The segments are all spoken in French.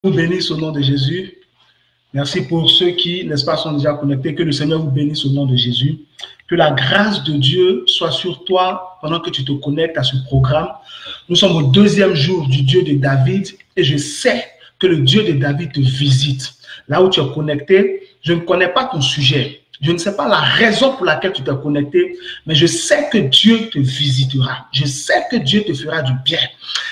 Vous bénisse au nom de Jésus. Merci pour ceux qui, n'est-ce pas, sont déjà connectés. Que le Seigneur vous bénisse au nom de Jésus. Que la grâce de Dieu soit sur toi pendant que tu te connectes à ce programme. Nous sommes au deuxième jour du Dieu de David et je sais que le Dieu de David te visite. Là où tu es connecté, je ne connais pas ton sujet. Je ne sais pas la raison pour laquelle tu t'es connecté, mais je sais que Dieu te visitera. Je sais que Dieu te fera du bien.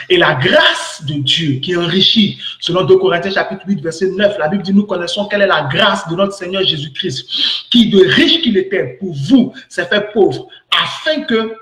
Et la grâce de Dieu qui enrichit, selon 2 Corinthiens chapitre 8, verset 9, la Bible dit, nous connaissons quelle est la grâce de notre Seigneur Jésus-Christ, qui de riche qu'il était pour vous s'est fait pauvre, afin que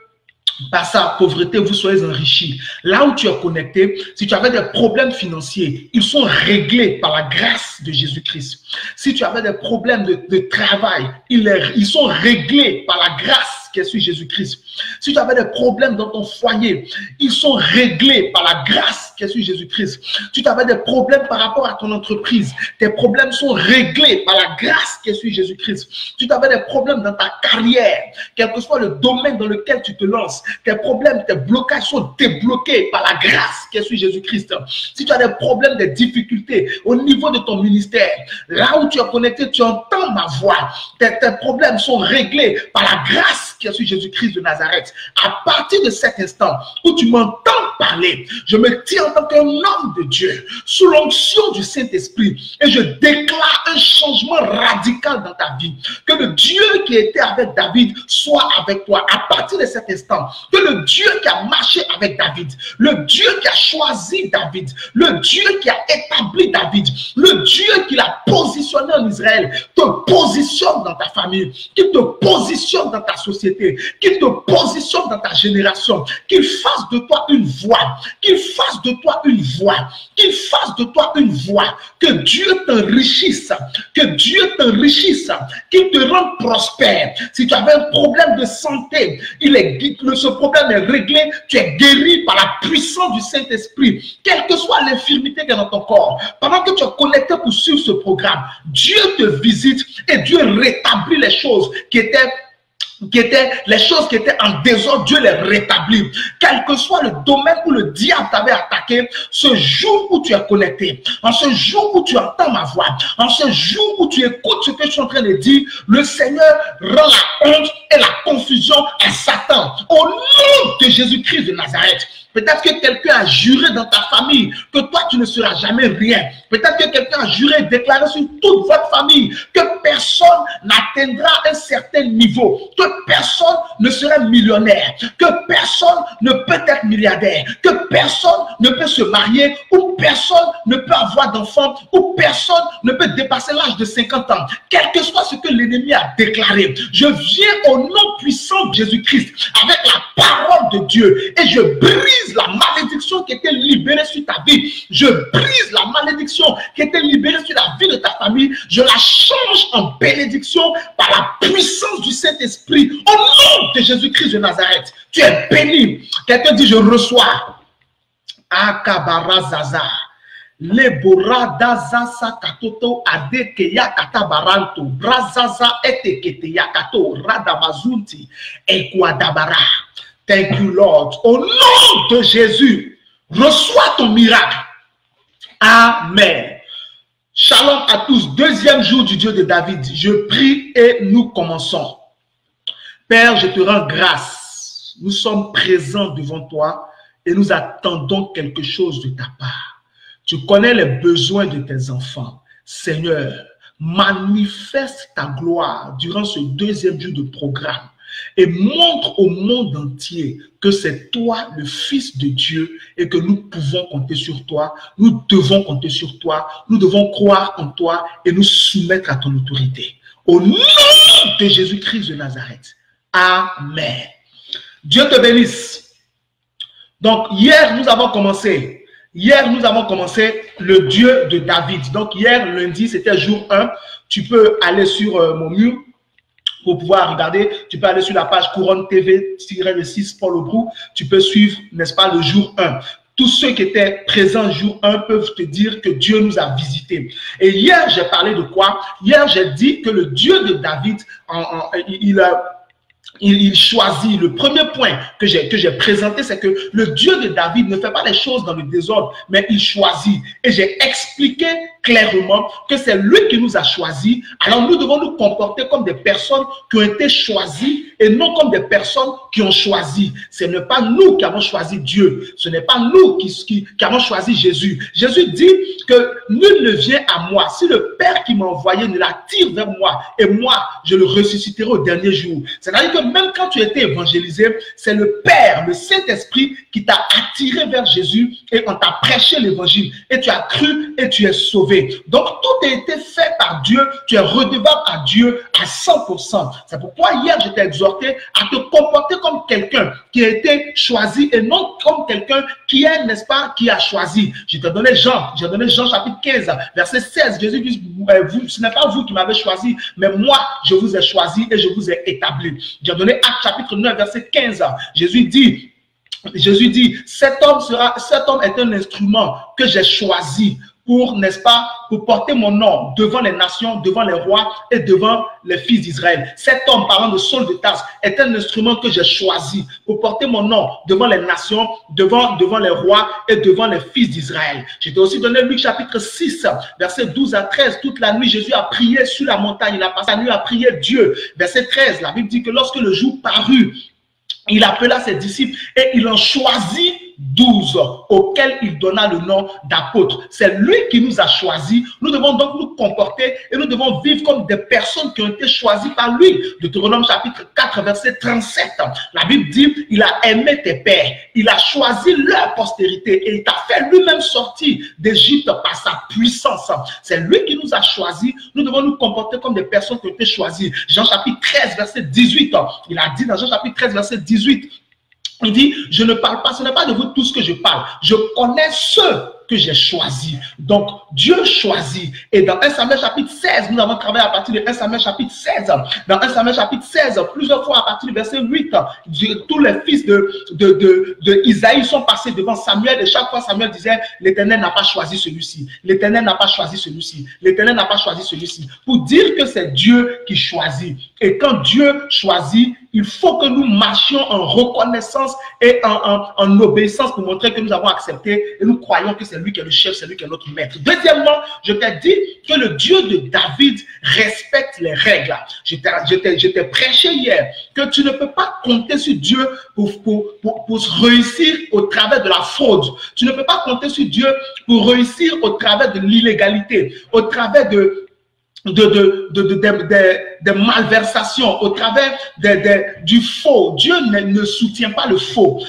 par sa pauvreté, vous soyez enrichis. Là où tu es connecté, si tu avais des problèmes financiers, ils sont réglés par la grâce de Jésus-Christ. Si tu avais des problèmes de travail, ils sont réglés par la grâce qui est sur Jésus-Christ. Si tu avais des problèmes dans ton foyer, ils sont réglés par la grâce qui est sur Jésus-Christ. Si tu avais des problèmes par rapport à ton entreprise, tes problèmes sont réglés par la grâce qui est sur Jésus-Christ. Si tu avais des problèmes dans ta carrière, quel que soit le domaine dans lequel tu te lances, tes problèmes, tes blocages sont débloqués par la grâce qui est sur Jésus-Christ. Si tu as des problèmes, des difficultés au niveau de ton ministère, là où tu es connecté, tu entends ma voix. Tes problèmes sont réglés par la grâce qui est sur Jésus-Christ de Nazareth. À partir de cet instant où tu m'entends parler, je me tiens en tant qu'un homme de Dieu, sous l'onction du Saint-Esprit, et je déclare un changement radical dans ta vie. Que le Dieu qui était avec David soit avec toi. À partir de cet instant, que le Dieu qui a marché avec David, le Dieu qui a choisi David, le Dieu qui a établi David, le Dieu qui l'a positionné en Israël, te positionne dans ta famille, qu'il te positionne dans ta société, qu'il te positionne dans ta génération, qu'il fasse de toi une voix, qu'il fasse de toi une voix, qu'il fasse de toi une voix, que Dieu t'enrichisse, que Dieu t'enrichisse, qu'il te rende prospère. Si tu avais un problème de santé, ce problème est réglé, tu es guéri par la puissance du Saint-Esprit, quelle que soit l'infirmité qui est dans ton corps. Pendant que tu es connecté pour suivre ce programme, Dieu te visite et Dieu rétablit les choses qui étaient les choses qui étaient en désordre, Dieu les rétablit. Quel que soit le domaine où le diable t'avait attaqué, ce jour où tu es connecté, en ce jour où tu entends ma voix, en ce jour où tu écoutes ce que je suis en train de dire, le Seigneur rend la honte et la confusion à Satan. Au nom de Jésus-Christ de Nazareth. Peut-être que quelqu'un a juré dans ta famille que toi, tu ne seras jamais rien. Peut-être que quelqu'un a juré, déclaré sur toute votre famille que personne n'atteindra un certain niveau, que personne ne sera millionnaire, que personne ne peut être milliardaire, que personne ne peut se marier, ou personne ne peut avoir d'enfants, ou personne ne peut dépasser l'âge de 50 ans. Quel que soit ce que l'ennemi a déclaré, je viens au nom puissant de Jésus-Christ avec la parole de Dieu et je brise la malédiction qui était libérée sur ta vie. Je brise la malédiction qui était libérée sur la vie de ta famille. Je la change en bénédiction par la puissance du Saint-Esprit. Au nom de Jésus-Christ de Nazareth, tu es béni. Quelqu'un dit, je reçois. Akabara Zaza. Lebora daza sakatoto adekeya katabaranto brazaza eteketeya kato radamazunti ekwadabara. Thank you, Lord. Au nom de Jésus, reçois ton miracle. Amen. Shalom à tous. Deuxième jour du Dieu de David. Je prie et nous commençons. Père, je te rends grâce. Nous sommes présents devant toi et nous attendons quelque chose de ta part. Tu connais les besoins de tes enfants. Seigneur, manifeste ta gloire durant ce deuxième jour de programme. Et montre au monde entier que c'est toi le Fils de Dieu et que nous pouvons compter sur toi, nous devons compter sur toi, nous devons croire en toi et nous soumettre à ton autorité. Au nom de Jésus-Christ de Nazareth. Amen. Dieu te bénisse. Donc hier nous avons commencé le Dieu de David. Donc hier lundi c'était jour 1. Tu peux aller sur mon mur pour pouvoir regarder, tu peux aller sur la page Couronne TV-6 Paul Aubrou, tu peux suivre, n'est-ce pas, le jour 1. Tous ceux qui étaient présents jour 1 peuvent te dire que Dieu nous a visités. Et hier, j'ai parlé de quoi? Hier, j'ai dit que le Dieu de David, il choisit. Le premier point que j'ai présenté, c'est que le Dieu de David ne fait pas les choses dans le désordre, mais il choisit. Et j'ai expliqué clairement que c'est lui qui nous a choisis. Alors nous devons nous comporter comme des personnes qui ont été choisies et non comme des personnes qui ont choisi. Ce n'est pas nous qui avons choisi Dieu. Ce n'est pas nous qui avons choisi Jésus. Jésus dit que nul ne vient à moi si le Père qui m'a envoyé ne l'attire vers moi, et moi, je le ressusciterai au dernier jour. C'est-à-dire que même quand tu as été évangélisé, c'est le Père, le Saint-Esprit qui t'a attiré vers Jésus et on t'a prêché l'évangile et tu as cru et tu es sauvé. Donc tout a été fait par Dieu, tu es redevable à Dieu à 100%. C'est pourquoi hier je t'ai exhorté à te comporter comme quelqu'un qui a été choisi et non comme quelqu'un qui est, n'est-ce pas, qui a choisi. Je t'ai donné Jean chapitre 15, verset 16. Jésus dit, ce n'est pas vous qui m'avez choisi, mais moi je vous ai choisi et je vous ai établi. J'ai donné Actes chapitre 9, verset 15. Jésus dit, cet homme est un instrument que j'ai choisi pour, n'est-ce pas, pour porter mon nom devant les nations, devant les rois et devant les fils d'Israël. Cet homme, parlant de Saul de Tarse, est un instrument que j'ai choisi pour porter mon nom devant les nations, devant les rois et devant les fils d'Israël. Je t'ai aussi donné Luc chapitre 6, verset 12 à 13. Toute la nuit, Jésus a prié sur la montagne. Il a passé la nuit à prier Dieu. Verset 13, la Bible dit que lorsque le jour parut, il appela ses disciples et il en choisit 12 auxquels il donna le nom d'apôtres. C'est lui qui nous a choisis. Nous devons donc nous comporter et nous devons vivre comme des personnes qui ont été choisies par lui. Deutéronome chapitre 4 verset 37. La Bible dit, il a aimé tes pères, il a choisi leur postérité et il t'a fait lui-même sortir d'Égypte par sa puissance. C'est lui qui nous a choisis. Nous devons nous comporter comme des personnes qui ont été choisies. Jean chapitre 13 verset 18. Il a dit dans Jean chapitre 13 verset 18, il dit, je ne parle pas, ce n'est pas de vous tous que je parle. Je connais ceux que j'ai choisis. Donc, Dieu choisit. Et dans 1 Samuel chapitre 16, nous avons travaillé à partir de 1 Samuel chapitre 16. Dans 1 Samuel chapitre 16, plusieurs fois à partir du verset 8, tous les fils de Isaïe sont passés devant Samuel et chaque fois Samuel disait, l'Éternel n'a pas choisi celui-ci. L'Éternel n'a pas choisi celui-ci. L'Éternel n'a pas choisi celui-ci. Pour dire que c'est Dieu qui choisit. Et quand Dieu choisit, il faut que nous marchions en reconnaissance et en obéissance pour montrer que nous avons accepté et nous croyons que c'est lui qui est le chef, c'est lui qui est notre maître. Deuxièmement, je t'ai dit que le Dieu de David respecte les règles. Je t'ai prêché hier que tu ne peux pas compter sur Dieu pour réussir au travers de la fraude. Tu ne peux pas compter sur Dieu pour réussir au travers de l'illégalité, au travers des malversations, au travers du faux. Dieu ne soutient pas le faux.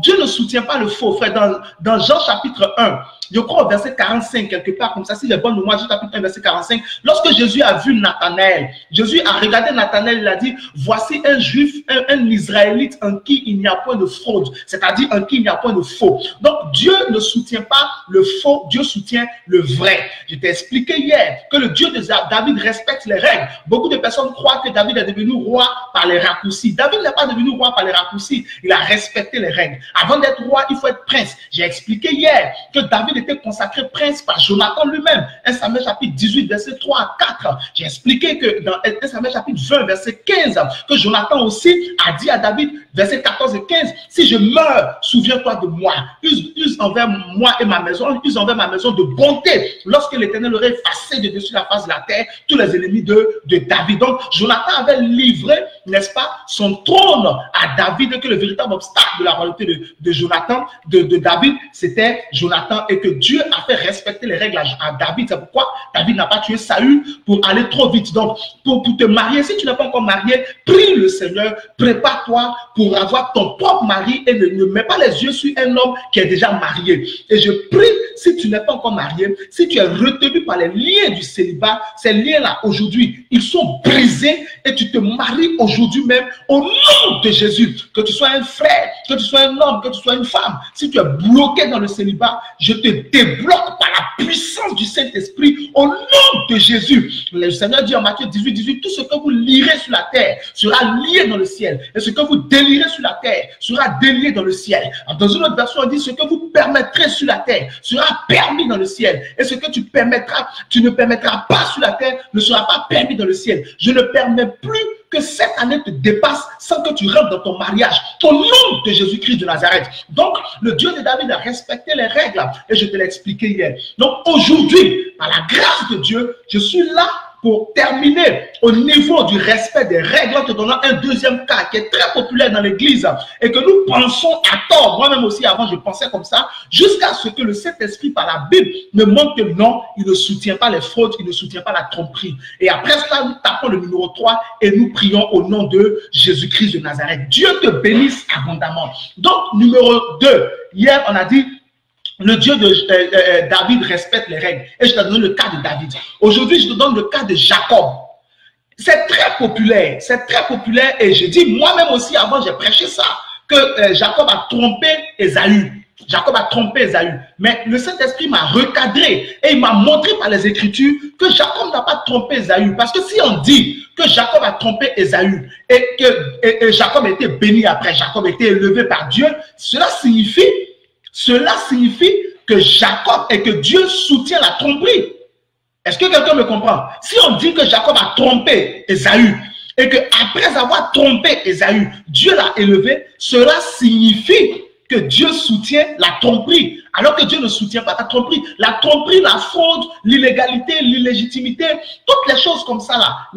Dieu ne soutient pas le faux, frère. Dans Jean chapitre 1, je crois au verset 45, quelque part comme ça, si j'ai bonne mémoire, Jean chapitre 1, verset 45, lorsque Jésus a vu Nathanaël, Jésus a regardé Nathanaël, il a dit, voici un juif, un Israélite en qui il n'y a point de fraude, c'est-à-dire en qui il n'y a point de faux. Donc Dieu ne soutient pas le faux, Dieu soutient le vrai. Je t'ai expliqué hier que le Dieu de David respecte les règles. Beaucoup de personnes croient que David est devenu roi par les raccourcis. David n'est pas devenu roi par les raccourcis, il a respecté les règles. Avant d'être roi, il faut être prince. J'ai expliqué hier que David était consacré prince par Jonathan lui-même. 1 Samuel chapitre 18, verset 3 à 4. J'ai expliqué que dans 1 Samuel chapitre 20, verset 15, que Jonathan aussi a dit à David, verset 14 et 15, si je meurs, souviens-toi de moi. Use envers moi et ma maison, use envers ma maison de bonté. Lorsque l'Éternel aurait effacé de dessus la face de la terre tous les ennemis de David. Donc, Jonathan avait livré, n'est-ce pas, son trône à David, et que le véritable obstacle de la royauté de Jonathan, de David, c'était Jonathan, et que Dieu a fait respecter les règles à David. C'est pourquoi David n'a pas tué Saül pour aller trop vite. Donc, pour te marier, si tu n'es pas encore marié, prie le Seigneur, prépare-toi pour avoir ton propre mari et ne mets pas les yeux sur un homme qui est déjà marié. Et je prie, si tu n'es pas encore marié, si tu es retenu par les liens du célibat, ces liens-là, aujourd'hui, ils sont brisés et tu te maries aujourd'hui même au nom de Jésus. Que tu sois un frère, que tu sois un homme, que tu sois une femme, si tu es bloqué dans le célibat, je te débloque par la puissance du Saint-Esprit au nom de Jésus. Le Seigneur dit en Matthieu 18, 18, tout ce que vous lirez sur la terre sera lié dans le ciel. Et ce que vous délirez sur la terre sera délié dans le ciel. Dans une autre version, on dit ce que vous permettrez sur la terre sera permis dans le ciel. Et ce que tu ne permettras pas sur la terre ne sera pas permis dans le ciel. Je ne permets plus que cette année te dépasse sans que tu rentres dans ton mariage. Au nom de Jésus-Christ de Nazareth. Donc, le Dieu de David a respecté les règles. Et je te l'ai expliqué hier. Donc, aujourd'hui, par la grâce de Dieu, je suis là pour terminer au niveau du respect des règles, en te donnant un deuxième cas qui est très populaire dans l'église et que nous pensons à tort. Moi-même aussi, avant, je pensais comme ça, jusqu'à ce que le Saint-Esprit, par la Bible, me montre que non, il ne soutient pas les fraudes, il ne soutient pas la tromperie. Et après cela, nous tapons le numéro 3 et nous prions au nom de Jésus-Christ de Nazareth. Dieu te bénisse abondamment. Donc, numéro 2, hier, on a dit, le Dieu de David respecte les règles. Et je te donne le cas de David. Aujourd'hui, je te donne le cas de Jacob. C'est très populaire. C'est très populaire. Et je dis, moi-même aussi, avant, j'ai prêché ça, que Jacob a trompé Ésaü. Jacob a trompé Ésaü. Mais le Saint-Esprit m'a recadré et il m'a montré par les Écritures que Jacob n'a pas trompé Ésaü. Parce que si on dit que Jacob a trompé Ésaü et que Jacob a été béni après, Jacob a été élevé par Dieu, cela signifie que Jacob et que Dieu soutient la tromperie. Est-ce que quelqu'un me comprend? Si on dit que Jacob a trompé Ésaü et que après avoir trompé Ésaü, Dieu l'a élevé, cela signifie que Dieu soutient la tromperie, alors que Dieu ne soutient pas la tromperie. La tromperie, la fraude, l'illégalité, l'illégitimité, toutes les choses comme ça là,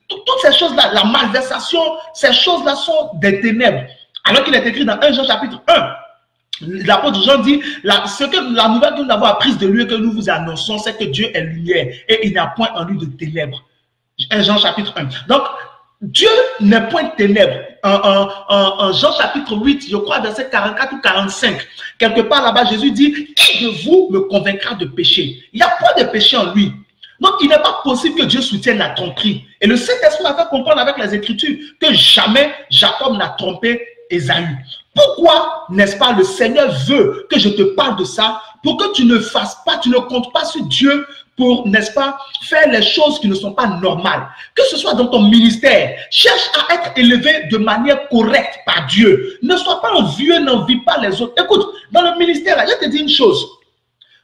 toutes ces choses-là, la malversation, ces choses-là sont des ténèbres. Alors qu'il est écrit dans 1 Jean chapitre 1, l'apôtre Jean dit, la nouvelle que nous avons apprise de lui et que nous vous annonçons, c'est que Dieu est lumière et il n'y a point en lui de ténèbres. 1 Jean chapitre 1. Donc, Dieu n'est point de ténèbres. En Jean chapitre 8, je crois, verset 44 ou 45, quelque part là-bas, Jésus dit, qui de vous me convaincra de péché? Il n'y a pas de péché en lui. Donc, il n'est pas possible que Dieu soutienne la tromperie. Et le Saint-Esprit m'a fait comprendre avec les Écritures que jamais Jacob n'a trompé Ésaü. Pourquoi, n'est-ce pas, le Seigneur veut que je te parle de ça pour que tu ne fasses pas, tu ne comptes pas sur Dieu pour, n'est-ce pas, faire les choses qui ne sont pas normales. Que ce soit dans ton ministère, cherche à être élevé de manière correcte par Dieu. Ne sois pas envieux, n'envie pas les autres. Écoute, dans le ministère, là, je te dis une chose.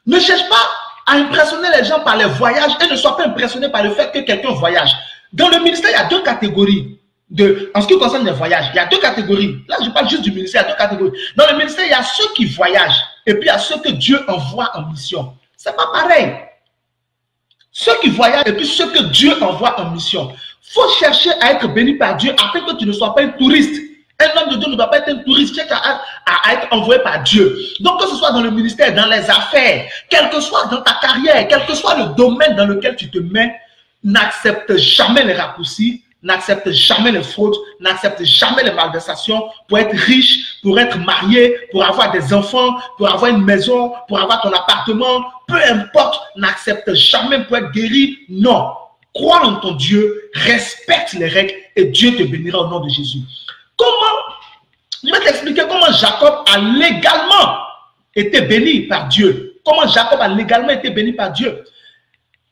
Ne cherche pas à impressionner les gens par les voyages et ne sois pas impressionné par le fait que quelqu'un voyage. Dans le ministère, il y a deux catégories. En ce qui concerne les voyages, il y a deux catégories. Là, je parle juste du ministère, il y a deux catégories. Dans le ministère, il y a ceux qui voyagent et puis il y a ceux que Dieu envoie en mission. C'est pas pareil. Ceux qui voyagent et puis ceux que Dieu envoie en mission. Il faut chercher à être béni par Dieu afin que tu ne sois pas un touriste. Un homme de Dieu ne doit pas être un touriste, cherche à être envoyé par Dieu. Donc, que ce soit dans le ministère, dans les affaires, quel que soit dans ta carrière, quel que soit le domaine dans lequel tu te mets, n'accepte jamais les raccourcis. N'accepte jamais les fraudes, n'accepte jamais les malversations pour être riche, pour être marié, pour avoir des enfants, pour avoir une maison, pour avoir ton appartement, peu importe, n'accepte jamais pour être guéri. Non, crois en ton Dieu, respecte les règles et Dieu te bénira au nom de Jésus. Je vais t'expliquer comment Jacob a légalement été béni par Dieu. Comment Jacob a légalement été béni par Dieu.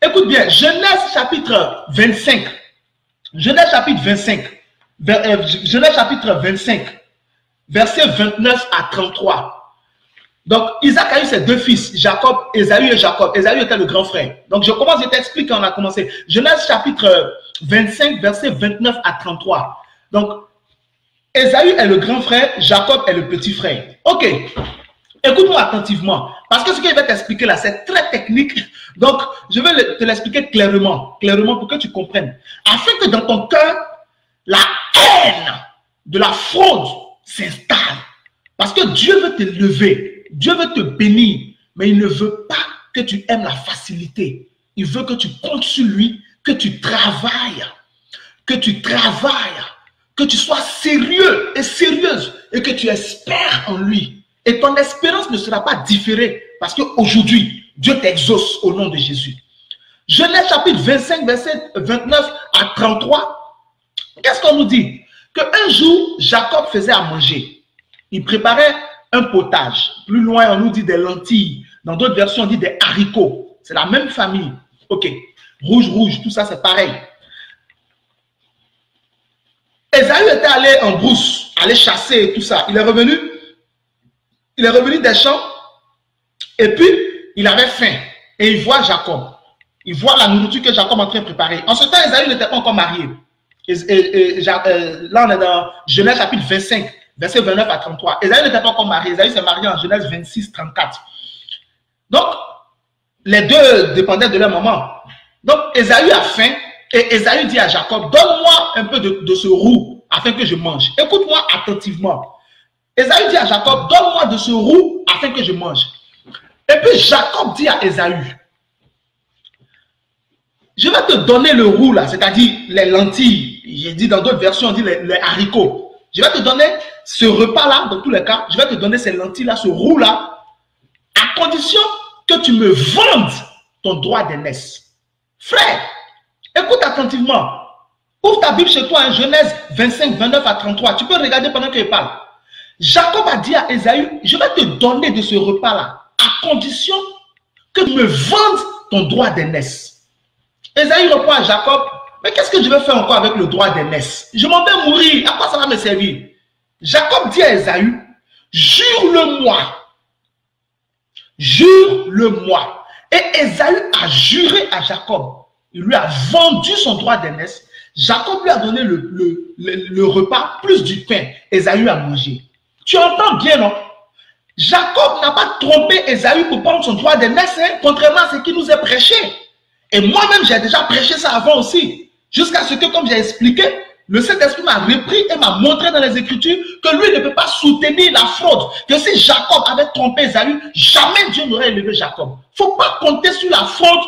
Écoute bien, Genèse chapitre 25. Genèse chapitre 25, Genèse chapitre 25, versets 29 à 33. Donc, Isaac a eu ses deux fils, Jacob, Ésaü et Jacob. Ésaü était le grand frère. Donc, je t'explique quand on a commencé. Genèse chapitre 25, versets 29 à 33. Donc, Ésaü est le grand frère, Jacob est le petit frère. Ok, écoute-moi attentivement. Parce que ce que je vais t'expliquer là, c'est très technique. Donc, je vais te l'expliquer clairement pour que tu comprennes. Afin que dans ton cœur, la haine de la fraude s'installe. Parce que Dieu veut te lever, Dieu veut te bénir, mais il ne veut pas que tu aimes la facilité. Il veut que tu comptes sur lui, que tu travailles, que tu sois sérieux et sérieuse et que tu espères en lui. Et ton espérance ne sera pas différée parce qu'aujourd'hui, Dieu t'exauce au nom de Jésus. Genèse chapitre 25, verset 29 à 33. Qu'est-ce qu'on nous dit? Qu'un jour, Jacob faisait à manger. Il préparait un potage. Plus loin, on nous dit des lentilles. Dans d'autres versions, on dit des haricots. C'est la même famille. Ok. Rouge, tout ça, c'est pareil. Ésaü était allé en brousse, allé chasser et tout ça. Il est revenu des champs et puis il avait faim et il voit Jacob. Il voit la nourriture que Jacob est en train de préparer. En ce temps, Ésaü n'était pas encore marié. Là, on est dans Genèse chapitre 25, verset 29 à 33. Ésaü n'était pas encore marié. Ésaü s'est marié en Genèse 26, 34. Donc, les deux dépendaient de leur maman. Donc, Ésaü a faim et Ésaü dit à Jacob, donne-moi un peu de ce roux afin que je mange. Écoute-moi attentivement. Ésaü dit à Jacob, donne-moi de ce roux afin que je mange. Et puis Jacob dit à Ésaü, je vais te donner le roux là, c'est-à-dire les lentilles. J'ai dit dans d'autres versions, on dit les haricots. Je vais te donner ce repas-là, dans tous les cas, je vais te donner ces lentilles-là, ce roux-là, à condition que tu me vendes ton droit d'aînesse. Frère, écoute attentivement. Ouvre ta Bible chez toi, hein, Genèse 25, 29 à 33. Tu peux regarder pendant que je parle. Jacob a dit à Ésaü, je vais te donner de ce repas-là, à condition que tu me vendes ton droit d'aînesse. Ésaü répond à Jacob, mais qu'est-ce que je vais faire encore avec le droit d'aînesse? Je m'en vais mourir, à quoi ça va me servir? Jacob dit à Ésaü, jure-le-moi. Jure-le-moi. Et Ésaü a juré à Jacob. Il lui a vendu son droit d'aînesse. Jacob lui a donné le repas plus du pain. Ésaü a mangé. Tu entends bien, non? Jacob n'a pas trompé Ésaü pour prendre son droit d'aînesse, hein, contrairement à ce qu'il nous est prêché. Et moi-même, j'ai déjà prêché ça avant aussi. Jusqu'à ce que, comme j'ai expliqué, le Saint-Esprit m'a repris et m'a montré dans les Écritures que lui ne peut pas soutenir la fraude. Que si Jacob avait trompé Ésaü, jamais Dieu n'aurait élevé Jacob. Il ne faut pas compter sur la fraude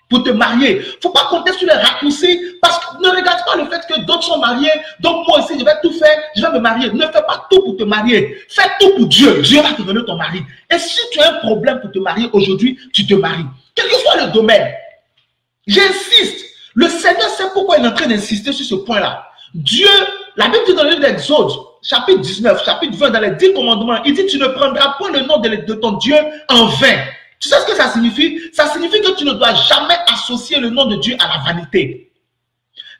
pour te marier. Il ne faut pas compter sur les raccourcis parce que ne regarde pas le fait que d'autres sont mariés. Donc moi aussi, je vais tout faire, je vais me marier. Ne fais pas tout pour te marier. Fais tout pour Dieu. Dieu va te donner ton mari. Et si tu as un problème pour te marier aujourd'hui, tu te maries. Quel que soit le domaine. J'insiste. Le Seigneur sait pourquoi il est en train d'insister sur ce point-là. Dieu, la Bible dit dans le livre d'Exode, chapitre 19, chapitre 20, dans les 10 commandements, il dit tu ne prendras pas le nom de ton Dieu en vain. Tu sais ce que ça signifie? Ça signifie que tu ne dois jamais associer le nom de Dieu à la vanité.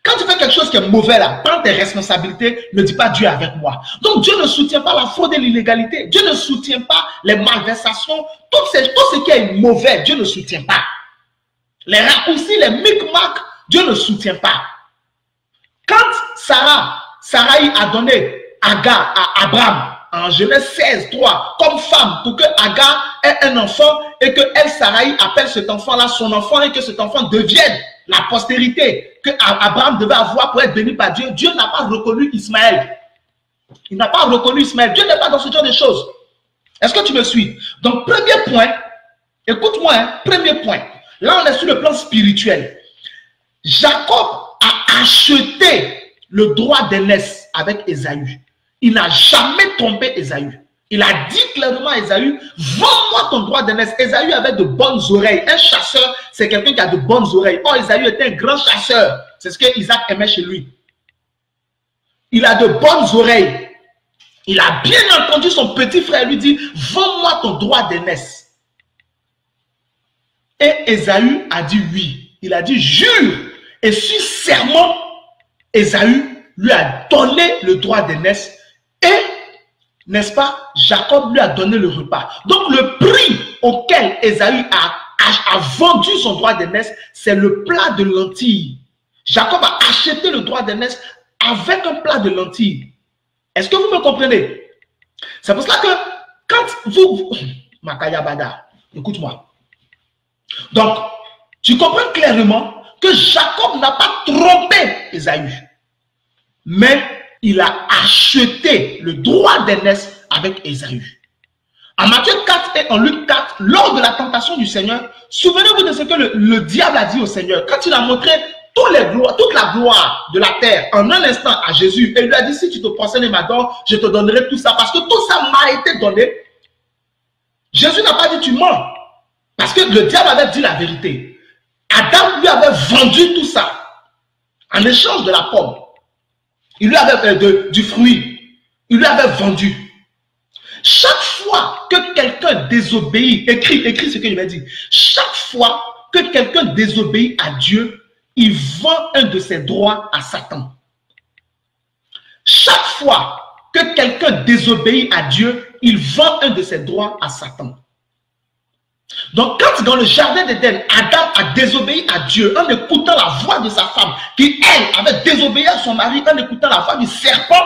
Quand tu fais quelque chose qui est mauvais là, prends tes responsabilités, ne dis pas Dieu est avec moi. Donc Dieu ne soutient pas la fraude et l'illégalité. Dieu ne soutient pas les malversations. Tout ce qui est mauvais, Dieu ne soutient pas. Les raccourcis, les micmacs, Dieu ne soutient pas. Quand Sarai a donné Agar à Abraham, en Genèse 16, 3, comme femme, pour que Agar ait un enfant et que elle, Sarai, appelle cet enfant-là son enfant et que cet enfant devienne la postérité que Abraham devait avoir pour être béni par Dieu, Dieu n'a pas reconnu Ismaël. Il n'a pas reconnu Ismaël. Dieu n'est pas dans ce genre de choses. Est-ce que tu me suis? Donc, premier point, écoute-moi, hein, premier point. Là, on est sur le plan spirituel. Jacob a acheté le droit d'aînesse avec Ésaü. Il n'a jamais trompé Ésaü. Il a dit clairement à Ésaü, vends-moi ton droit d'aînesse. Ésaü avait de bonnes oreilles. Un chasseur, c'est quelqu'un qui a de bonnes oreilles. Or, Ésaü était un grand chasseur. C'est ce que Isaac aimait chez lui. Il a de bonnes oreilles. Il a bien entendu son petit frère lui dire, vends-moi ton droit d'aînesse. Et Ésaü a dit oui. Il a dit jure. Et sur serment, Ésaü lui a donné le droit d'aînesse. Et, n'est-ce pas, Jacob lui a donné le repas. Donc le prix auquel Ésaü a vendu son droit d'aînesse, c'est le plat de lentilles. Jacob a acheté le droit d'aînesse avec un plat de lentilles. Est-ce que vous me comprenez? C'est pour cela que quand vous... Makayabada, écoute-moi. Donc, tu comprends clairement que Jacob n'a pas trompé Ésaü. Mais il a acheté le droit d'aînesse avec Ésaü. En Matthieu 4 et en Luc 4, lors de la tentation du Seigneur, souvenez-vous de ce que le diable a dit au Seigneur. Quand il a montré toute la gloire de la terre en un instant à Jésus, et il lui a dit, si tu te prosternes et m'adores, je te donnerai tout ça, parce que tout ça m'a été donné. Jésus n'a pas dit tu mens, parce que le diable avait dit la vérité. Adam lui avait vendu tout ça en échange de la pomme. Il lui avait du fruit. Il lui avait vendu. Chaque fois que quelqu'un désobéit, écris ce que je vais dire. Chaque fois que quelqu'un désobéit à Dieu, il vend un de ses droits à Satan. Chaque fois que quelqu'un désobéit à Dieu, il vend un de ses droits à Satan. Donc, quand dans le jardin d'Éden, Adam a désobéi à Dieu en écoutant la voix de sa femme, qui elle avait désobéi à son mari en écoutant la voix du serpent,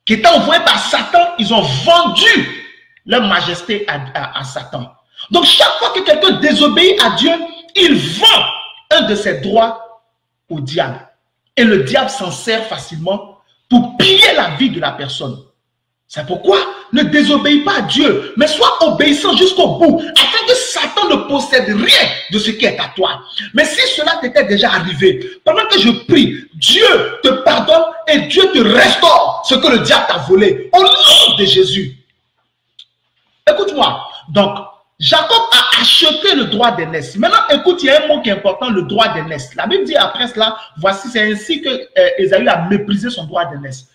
qui était envoyé par Satan, ils ont vendu leur majesté à Satan. Donc, chaque fois que quelqu'un désobéit à Dieu, il vend un de ses droits au diable. Et le diable s'en sert facilement pour piller la vie de la personne. C'est pourquoi ne désobéis pas à Dieu, mais sois obéissant jusqu'au bout, afin que Satan ne possède rien de ce qui est à toi. Mais si cela t'était déjà arrivé, pendant que je prie, Dieu te pardonne et Dieu te restaure ce que le diable t'a volé, au nom de Jésus. Écoute-moi, donc, Jacob a acheté le droit d'aînesse. Maintenant, écoute, il y a un mot qui est important, le droit d'aînesse. La Bible dit après cela, voici, c'est ainsi que Ésaü a méprisé son droit d'aînesse.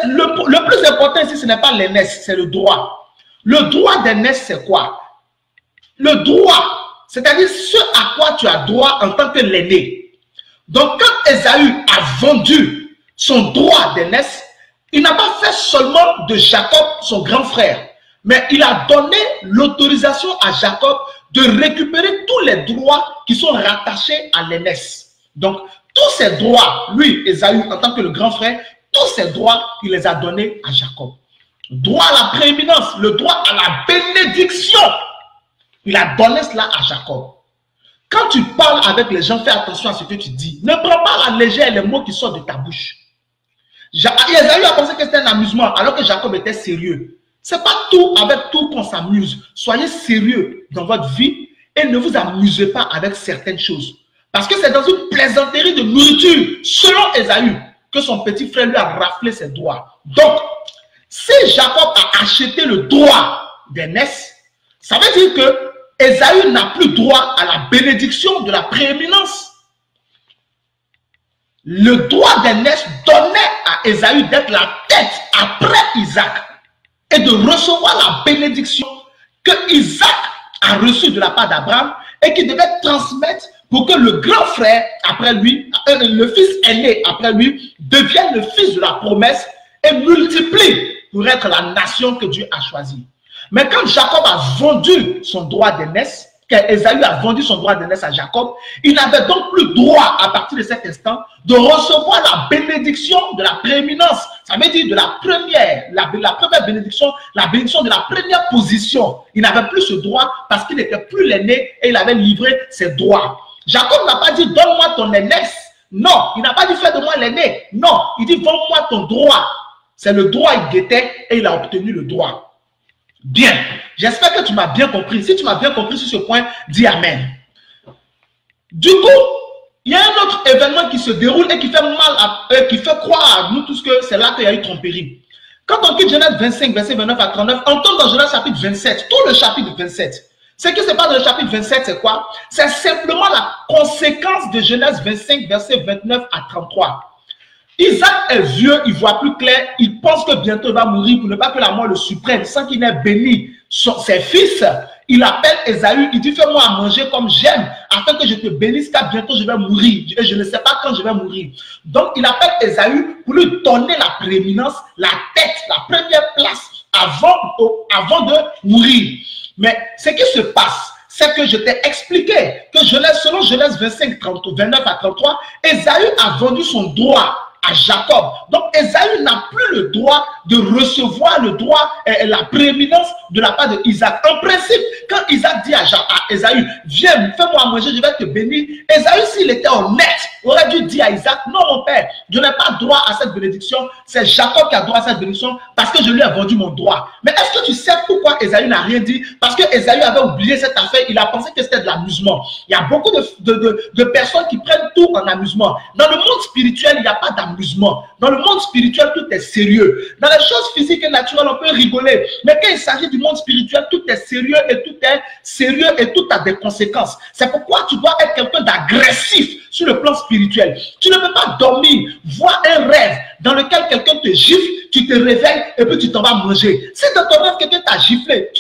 Le plus important ici, ce n'est pas l'aînesse, c'est le droit. Le droit d'aînesse, c'est quoi? Le droit, c'est-à-dire ce à quoi tu as droit en tant que l'aîné. Donc, quand Ésaü a vendu son droit d'aînesse, il n'a pas fait seulement de Jacob son grand frère, mais il a donné l'autorisation à Jacob de récupérer tous les droits qui sont rattachés à l'aînesse. Donc, tous ces droits, lui, Ésaü, en tant que le grand frère, tous ces droits, il les a donnés à Jacob. Droit à la prééminence, le droit à la bénédiction, il a donné cela à Jacob. Quand tu parles avec les gens, fais attention à ce que tu dis. Ne prends pas à la légère les mots qui sortent de ta bouche. Ésaü a pensé que c'était un amusement, alors que Jacob était sérieux. Ce n'est pas tout avec tout qu'on s'amuse. Soyez sérieux dans votre vie et ne vous amusez pas avec certaines choses. Parce que c'est dans une plaisanterie de nourriture, selon Ésaü, que son petit frère lui a raflé ses droits. Donc, si Jacob a acheté le droit d'aînesse, ça veut dire que Ésaü n'a plus droit à la bénédiction de la prééminence. Le droit d'aînesse donnait à Ésaü d'être la tête après Isaac et de recevoir la bénédiction que Isaac a reçue de la part d'Abraham et qui devait transmettre pour que le grand frère après lui, le fils aîné après lui, devienne le fils de la promesse et multiplie pour être la nation que Dieu a choisie. Mais quand Jacob a vendu son droit d'aînesse, Ésaü a vendu son droit d'aînesse à Jacob, il n'avait donc plus droit à partir de cet instant de recevoir la bénédiction de la prééminence. Ça veut dire de la première bénédiction, la bénédiction de la première position. Il n'avait plus ce droit parce qu'il n'était plus l'aîné et il avait livré ses droits. Jacob n'a pas dit donne-moi ton aînesse. Non, il n'a pas dit fais de moi l'aîné. Non, il dit vends-moi ton droit. C'est le droit qu'il guettait et il a obtenu le droit. Bien, j'espère que tu m'as bien compris. Si tu m'as bien compris sur ce point, dis Amen. Du coup, il y a un autre événement qui se déroule et qui fait mal, qui fait croire à nous tous que c'est là qu'il y a eu tromperie. Quand on quitte Genèse 25, verset 29 à 39, on tombe dans Genèse chapitre 27, tout le chapitre 27. Ce qui se passe dans le chapitre 27, c'est quoi? C'est simplement la conséquence de Genèse 25, verset 29 à 33. Isaac est vieux, il voit plus clair, il pense que bientôt il va mourir pour ne pas que la mort le surprenne, sans qu'il n'ait béni ses fils. Il appelle Ésaü, il dit fais-moi à manger comme j'aime, afin que je te bénisse, car bientôt je vais mourir, et je ne sais pas quand je vais mourir. Donc il appelle Ésaü pour lui donner la prééminence, la tête, la première place, avant de mourir. Mais ce qui se passe, c'est que je t'ai expliqué que selon Genèse 25, 29 à 33, Ésaü a vendu son droit à Jacob. Donc Ésaü n'a plus le droit de recevoir le droit et la prééminence de la part d'Isaac. En principe, quand Isaac dit à Ésaü, viens, fais-moi manger, je vais te bénir, Ésaü, s'il était honnête, aurait dû dire à Isaac, non mon père, je n'ai pas droit à cette bénédiction, c'est Jacob qui a droit à cette bénédiction parce que je lui ai vendu mon droit. Mais est-ce que tu sais pourquoi Ésaü n'a rien dit? Parce que Ésaü avait oublié cette affaire, il a pensé que c'était de l'amusement. Il y a beaucoup de personnes qui prennent tout en amusement. Dans le monde spirituel, il n'y a pas d'amusement. Dans le monde spirituel, tout est sérieux. Dans les choses physiques et naturelles, on peut rigoler. Mais quand il s'agit du monde spirituel, tout est sérieux et tout a des conséquences. C'est pourquoi tu dois être quelqu'un d'agressif sur le plan spirituel. Tu ne peux pas dormir, voir un rêve dans lequel quelqu'un te gifle, tu te réveilles et puis tu t'en vas manger. Si dans ton rêve, quelqu'un t'a giflé,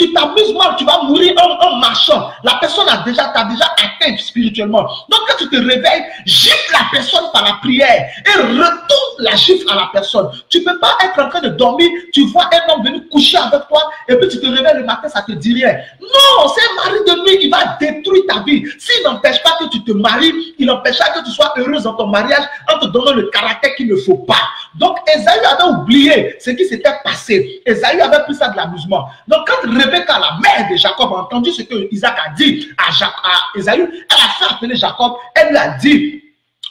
Tu t'amuses mal, tu vas mourir en marchant. La personne t'a déjà atteint spirituellement. Donc quand tu te réveilles, gifle la personne par la prière et retourne la gifle à la personne. Tu ne peux pas être en train de dormir, tu vois un homme venir coucher avec toi et puis tu te réveilles le matin, ça te dit rien. Non, c'est un mari de nuit qui va détruire ta vie. S'il n'empêche pas que tu te maries, il empêchera que tu sois heureuse dans ton mariage en te donnant le caractère qu'il ne faut pas. Donc Esaü avait oublié ce qui s'était passé. Esaü avait pris ça de l'amusement. Donc quand Rebecca, la mère de Jacob, a entendu ce que Isaac a dit à Esaü, elle a fait appeler Jacob, elle lui a dit: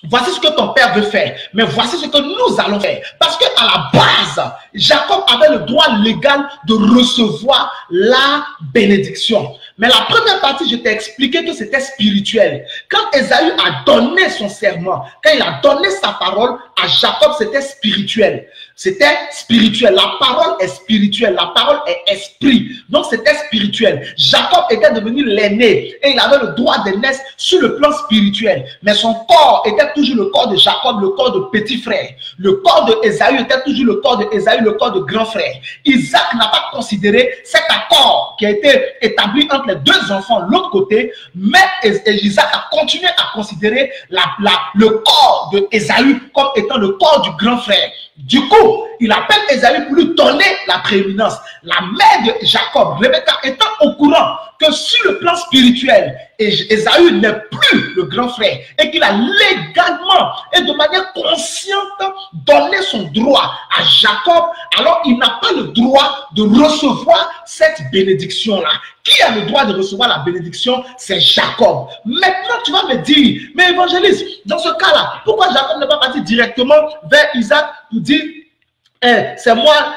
voici ce que ton père veut faire, mais voici ce que nous allons faire. Parce qu'à la base, Jacob avait le droit légal de recevoir la bénédiction. Mais la première partie, je t'ai expliqué que c'était spirituel. Quand Esaü a donné son serment, quand il a donné sa parole à Jacob, c'était spirituel. C'était spirituel. La parole est spirituelle. La parole est esprit. Donc, c'était spirituel. Jacob était devenu l'aîné et il avait le droit de naître sur le plan spirituel. Mais son corps était toujours le corps de Jacob, le corps de petit frère. Le corps de Esaü était toujours le corps de Esaü, le corps de grand frère. Isaac n'a pas considéré cet accord qui a été établi entre les deux enfants de l'autre côté, mais Isaac a continué à considérer le corps de Esaü comme étant le corps du grand frère. Du coup, il appelle Esaü pour lui donner la prééminence. La mère de Jacob, Rebecca, étant au courant que sur le plan spirituel, Esaü n'est plus le grand frère et qu'il a légalement et de manière consciente donné son droit à Jacob, alors il n'a pas le droit de recevoir cette bénédiction-là. Qui a le droit de recevoir la bénédiction? C'est Jacob. Maintenant, tu vas me dire, mais évangéliste, dans ce cas-là, pourquoi Jacob n'est pas parti directement vers Isaac pour dire, c'est moi?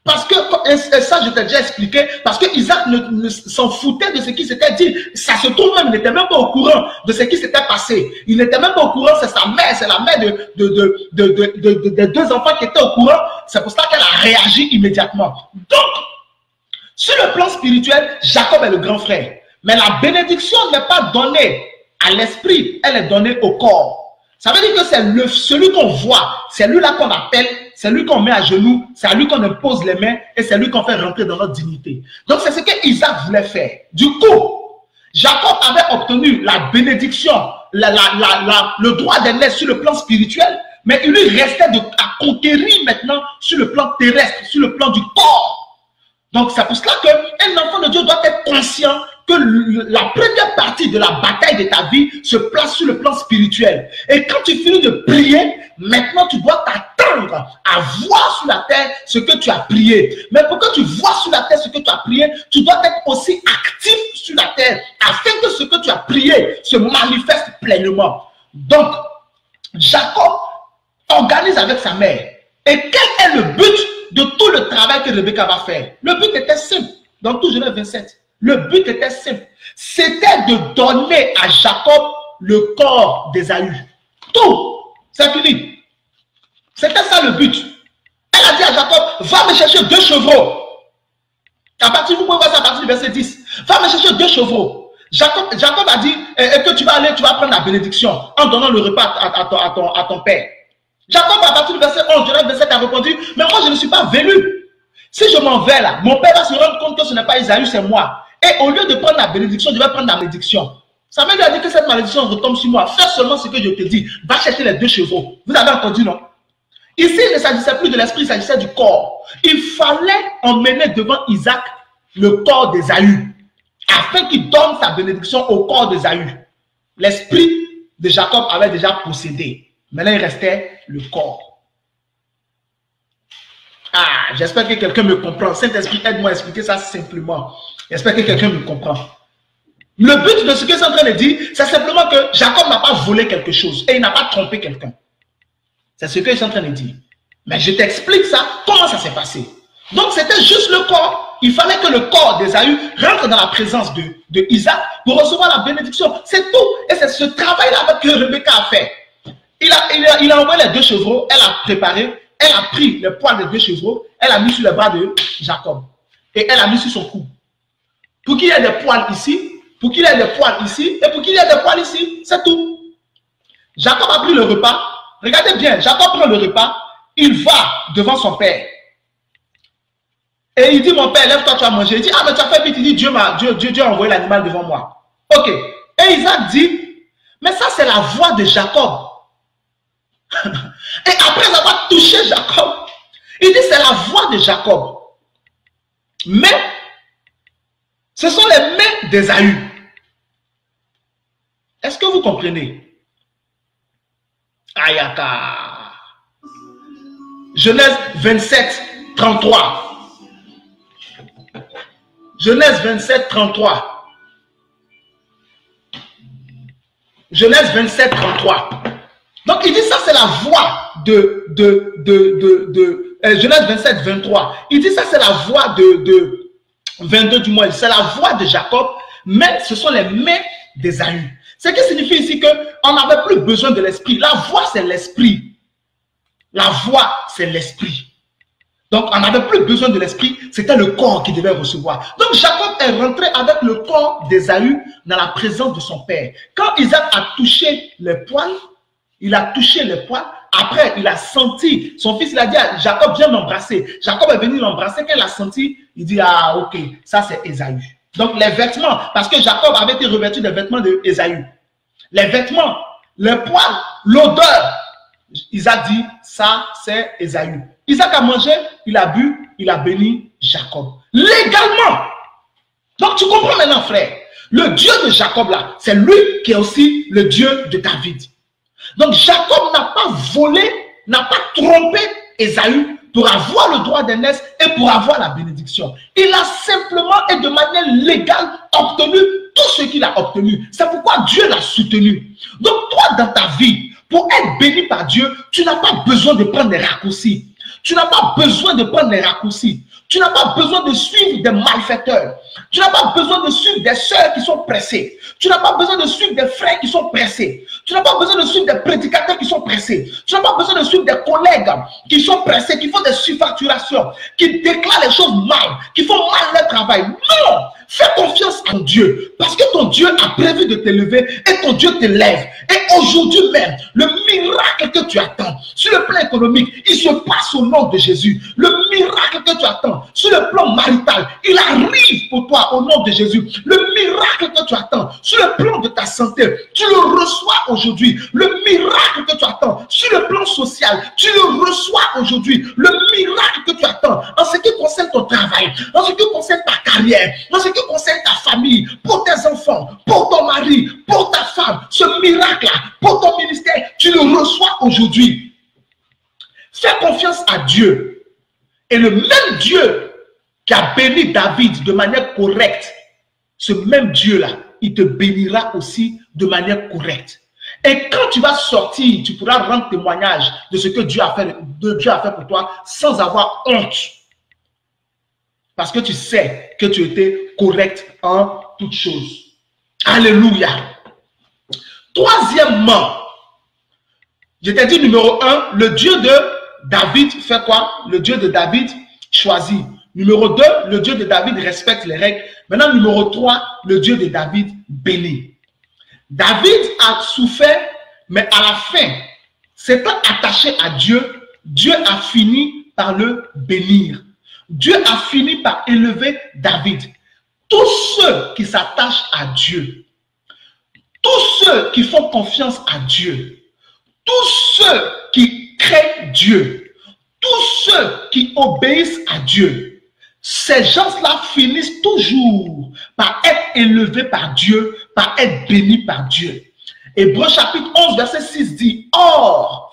Parce que, et ça je t'ai déjà expliqué, parce que Isaac ne s'en foutait de ce qui s'était dit. Ça se trouve même, il n'était même pas au courant de ce qui s'était passé. Il n'était même pas au courant, c'est sa mère, c'est la mère des deux enfants qui étaient au courant. C'est pour ça qu'elle a réagi immédiatement. Donc, sur le plan spirituel, Jacob est le grand frère. Mais la bénédiction n'est pas donnée à l'esprit, elle est donnée au corps. Ça veut dire que c'est celui qu'on voit, c'est lui là qu'on appelle, c'est lui qu'on met à genoux, c'est à lui qu'on impose les mains et c'est lui qu'on fait rentrer dans notre dignité. Donc c'est ce que Isaac voulait faire. Du coup, Jacob avait obtenu la bénédiction, le droit de naître sur le plan spirituel, mais il lui restait à conquérir maintenant sur le plan terrestre, sur le plan du corps. Donc c'est pour cela qu'un enfant de Dieu doit être conscient que la première partie de la bataille de ta vie se place sur le plan spirituel. Et quand tu finis de prier, maintenant tu dois t'attendre à voir sur la terre ce que tu as prié. Mais pour que tu vois sur la terre ce que tu as prié, tu dois être aussi actif sur la terre afin que ce que tu as prié se manifeste pleinement. Donc, Jacob organise avec sa mère. Et quel est le but de tout le travail que Rebecca va faire? Le but était simple. Dans tout Genèse 27, le but était simple. C'était de donner à Jacob le corps d'Ésaü. Tout. C'est fini. C'était ça le but. Elle a dit à Jacob, va me chercher 2 chevreaux. À partir, vous pouvez voir ça à partir du verset 10. Va me chercher 2 chevreaux. Jacob a dit que tu vas aller, tu vas prendre la bénédiction en donnant le repas à ton père. Jacob, à partir du verset 11, Genèse 27, a répondu, mais moi je ne suis pas venu. Si je m'en vais là, mon père va se rendre compte que ce n'est pas Esaü, c'est moi. Et au lieu de prendre la bénédiction, je vais prendre la malédiction. Ça veut dire que cette malédiction retombe sur moi. Fais seulement ce que je te dis. Va chercher les 2 chevaux. Vous avez entendu, non? Ici, il ne s'agissait plus de l'esprit, il s'agissait du corps. Il fallait emmener devant Isaac le corps d'Ésaü, afin qu'il donne sa bénédiction au corps d'Ésaü. L'esprit de Jacob avait déjà possédé. Maintenant, il restait le corps. Ah, j'espère que quelqu'un me comprend. Saint-Esprit, aide-moi à expliquer ça simplement. J'espère que quelqu'un me comprend. Le but de ce que c'est en train de dire, c'est simplement que Jacob n'a pas volé quelque chose et il n'a pas trompé quelqu'un. C'est ce que je suis en train de dire. Mais je t'explique ça, comment ça s'est passé. Donc, c'était juste le corps. Il fallait que le corps d'Ésaü rentre dans la présence de Isaac pour recevoir la bénédiction. C'est tout. Et c'est ce travail-là que Rebecca a fait. Il a envoyé les 2 chevreaux, elle a préparé. Elle a pris le poil des 2 chevreaux, elle a mis sur les bras de Jacob. Et elle a mis sur son cou. Pour qu'il y ait des poils ici, pour qu'il y ait des poils ici, et pour qu'il y ait des poils ici, c'est tout. Jacob a pris le repas. Regardez bien, Jacob prend le repas, il va devant son père. Et il dit, mon père, lève-toi, tu vas manger. Il dit, ah, mais tu as fait vite. Il dit, Dieu a envoyé l'animal devant moi. Ok. Et Isaac dit, mais ça, c'est la voix de Jacob. Et après avoir touché Jacob, il dit, c'est la voix de Jacob. Mais, ce sont les mains d'Ésaü. Est-ce que vous comprenez? Ayaka. Genèse 27, 33. Genèse 27, 33. Genèse 27, 33. Donc, il dit ça, c'est la voix de Genèse 27, 23. Il dit ça, c'est la voix de 22 du mois. C'est la voix de Jacob, mais ce sont les mains d'Ésaü. Ce qui signifie ici qu'on n'avait plus besoin de l'esprit. La voix, c'est l'esprit. La voix, c'est l'esprit. Donc, on n'avait plus besoin de l'esprit, c'était le corps qui devait recevoir. Donc, Jacob est rentré avec le corps d'Ésaü dans la présence de son père. Quand Isaac a touché les poils, après, il a senti, son fils, il a dit à Jacob, viens m'embrasser. Jacob est venu l'embrasser, quand il a senti, il dit, ah, ok, ça c'est Ésaü. Donc, les vêtements, parce que Jacob avait été revêtu des vêtements d'Ésaü. Les vêtements, les poils, l'odeur, Isaac dit, ça c'est Ésaü. Isaac a mangé, il a bu, il a béni Jacob. Légalement. Donc tu comprends maintenant, frère. Le Dieu de Jacob là, c'est lui qui est aussi le Dieu de David. Donc Jacob n'a pas volé, n'a pas trompé Ésaü pour avoir le droit d'aînesse et pour avoir la bénédiction. Il a simplement et de manière légale obtenu tout ce qu'il a obtenu. C'est pourquoi Dieu l'a soutenu. Donc toi dans ta vie, pour être béni par Dieu, tu n'as pas besoin de prendre des raccourcis. Tu n'as pas besoin de prendre des raccourcis. Tu n'as pas besoin de suivre des malfaiteurs. Tu n'as pas besoin de suivre des sœurs qui sont pressées. Tu n'as pas besoin de suivre des frères qui sont pressés. Tu n'as pas besoin de suivre des prédicateurs qui sont pressés. Tu n'as pas besoin de suivre des collègues qui sont pressés, qui font des surfacturations, qui déclarent les choses mal, qui font mal leur travail. Non! Fais confiance en Dieu, parce que ton Dieu a prévu de t'élever et ton Dieu t'élève. Et aujourd'hui même, le miracle que tu attends sur le plan économique, il se passe au nom de Jésus. Le miracle que tu attends sur le plan marital, il arrive pour toi au nom de Jésus. Le miracle que tu attends sur le plan de ta santé, tu le reçois aujourd'hui. Le miracle que tu attends sur le plan social, tu le reçois aujourd'hui. Le miracle que tu attends en ce qui concerne ton travail, en ce qui concerne ta carrière, en ce qui concerne ta famille, pour tes enfants, pour ton mari, pour ta femme, ce miracle-là, pour ton ministère, tu le reçois aujourd'hui. Fais confiance à Dieu. Et le même Dieu qui a béni David de manière correcte, ce même Dieu-là, il te bénira aussi de manière correcte. Et quand tu vas sortir, tu pourras rendre témoignage de ce que Dieu a fait pour toi sans avoir honte. Parce que tu sais que tu étais correct en toutes choses. Alléluia. Troisièmement, je t'ai dit numéro 1, le Dieu de David fait quoi? Le Dieu de David choisit. Numéro 2, le Dieu de David respecte les règles. Maintenant, numéro 3, le Dieu de David bénit. David a souffert, mais à la fin, s'étant attaché à Dieu, Dieu a fini par le bénir. Dieu a fini par élever David. Tous ceux qui s'attachent à Dieu, tous ceux qui font confiance à Dieu, tous ceux qui craignent Dieu, tous ceux qui obéissent à Dieu, ces gens-là finissent toujours par être élevés par Dieu, par être bénis par Dieu. Hébreux chapitre 11, verset 6 dit, or,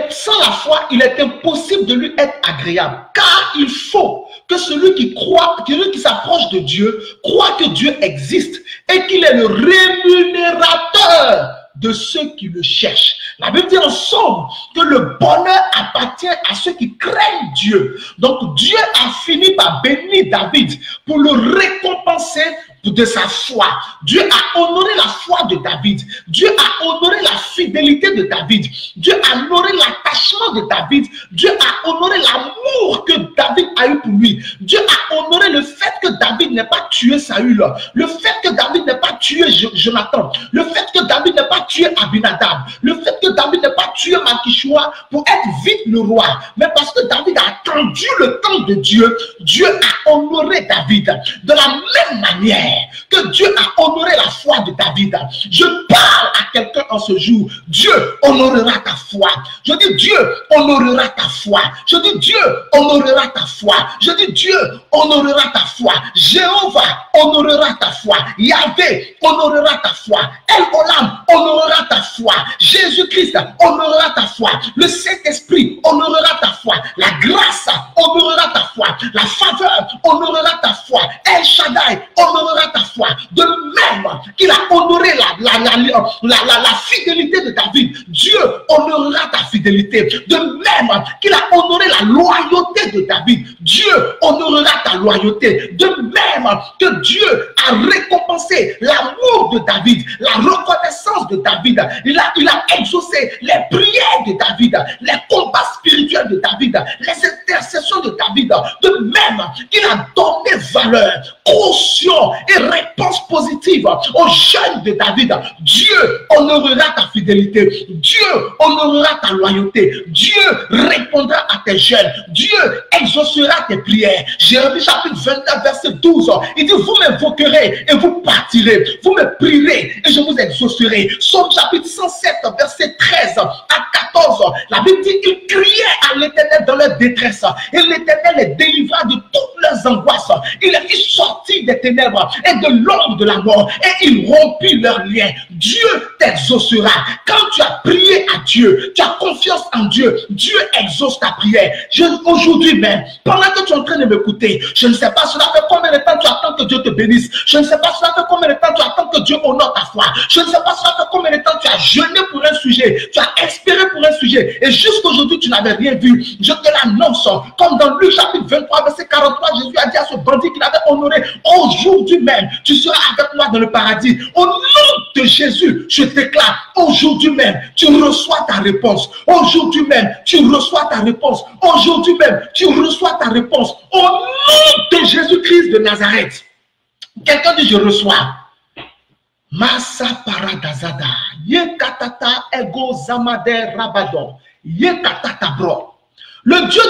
sans la foi, il est impossible de lui être agréable. Car il faut que celui qui croit, celui qui s'approche de Dieu, croit que Dieu existe et qu'il est le rémunérateur de ceux qui le cherchent. La Bible dit en somme que le bonheur appartient à ceux qui craignent Dieu. Donc Dieu a fini par bénir David pour le récompenser de sa foi. Dieu a honoré la foi de David. Dieu a honoré la fidélité de David. Dieu a honoré l'attachement de David. Dieu a honoré l'amour que David a eu pour lui. Dieu a honoré le fait que David n'ait pas tué Saül. Le fait que David n'ait pas tué Jonathan. Le fait que David David n'ait pas tué Abinadab, le fait que David n'ait pas tué Malkishua pour être vite le roi, mais parce que David a attendu le temps de Dieu, Dieu a honoré David. De la même manière que Dieu a honoré la foi de David, je parle à quelqu'un en ce jour, Dieu honorera ta foi. Je dis Dieu honorera ta foi. Je dis Dieu honorera ta foi. Je dis Dieu honorera ta foi. Jéhovah honorera ta foi. Yahvé honorera ta foi. El Olam honorera ta foi. Jésus-Christ honorera ta foi. Le Saint-Esprit honorera ta foi. La grâce honorera ta foi. La faveur honorera ta foi. El Shaddai honorera ta foi. De même qu'il a honoré la fidélité de David, Dieu honorera ta fidélité. De même qu'il a honoré la loyauté de David, Dieu honorera ta loyauté. De même que Dieu a récompensé l'amour de David, la reconnaissance de David, il a exaucé les prières de David, les combats spirituels de David, les intercessions de David. De même qu'il a donné valeur, caution et réponse positive aux jeunes de David, Dieu honorera ta fidélité, Dieu honorera ta loyauté, Dieu répondra à tes jeunes, Dieu exaucera tes prières. Jérémie chapitre 29 verset 12, il dit vous m'invoquerez et vous partirez, vous me prierez et je vous exaucerai. Psaume chapitre 107 verset 13 à 14, la Bible dit ils criaient à l'Éternel dans leur détresse et l'Éternel les délivra de toutes leurs angoisses. Il les fit sortir des ténèbres et de l'ombre de la mort et il rompit leurs liens. Dieu t'exaucera. Quand tu as prié à Dieu, tu as confiance en Dieu, Dieu exauce ta prière. Aujourd'hui même, pendant que tu es en train de m'écouter, je ne sais pas cela fait combien de temps tu attends que Dieu te bénisse. Je ne sais pas cela fait combien de temps tu attends que Dieu honore ta foi. Je ne sais pas cela fait combien de temps tu as jeûné pour un sujet, tu as espéré pour un sujet et jusqu'aujourd'hui tu n'avais rien vu. Je te l'annonce, comme dans Luc chapitre 23 verset 43, Jésus a dit à ce bandit qu'il avait honoré, aujourd'hui même tu seras avec moi dans le paradis. Au nom de Jésus, je déclare, aujourd'hui même tu reçois ta réponse. Aujourd'hui même tu reçois ta réponse. Aujourd'hui même tu reçois ta réponse. Au nom de Jésus-Christ de Nazareth. Quelqu'un dit je reçois. Masa paradazada, yekatata ego zamade rabadon, yekatata bro. Le Dieu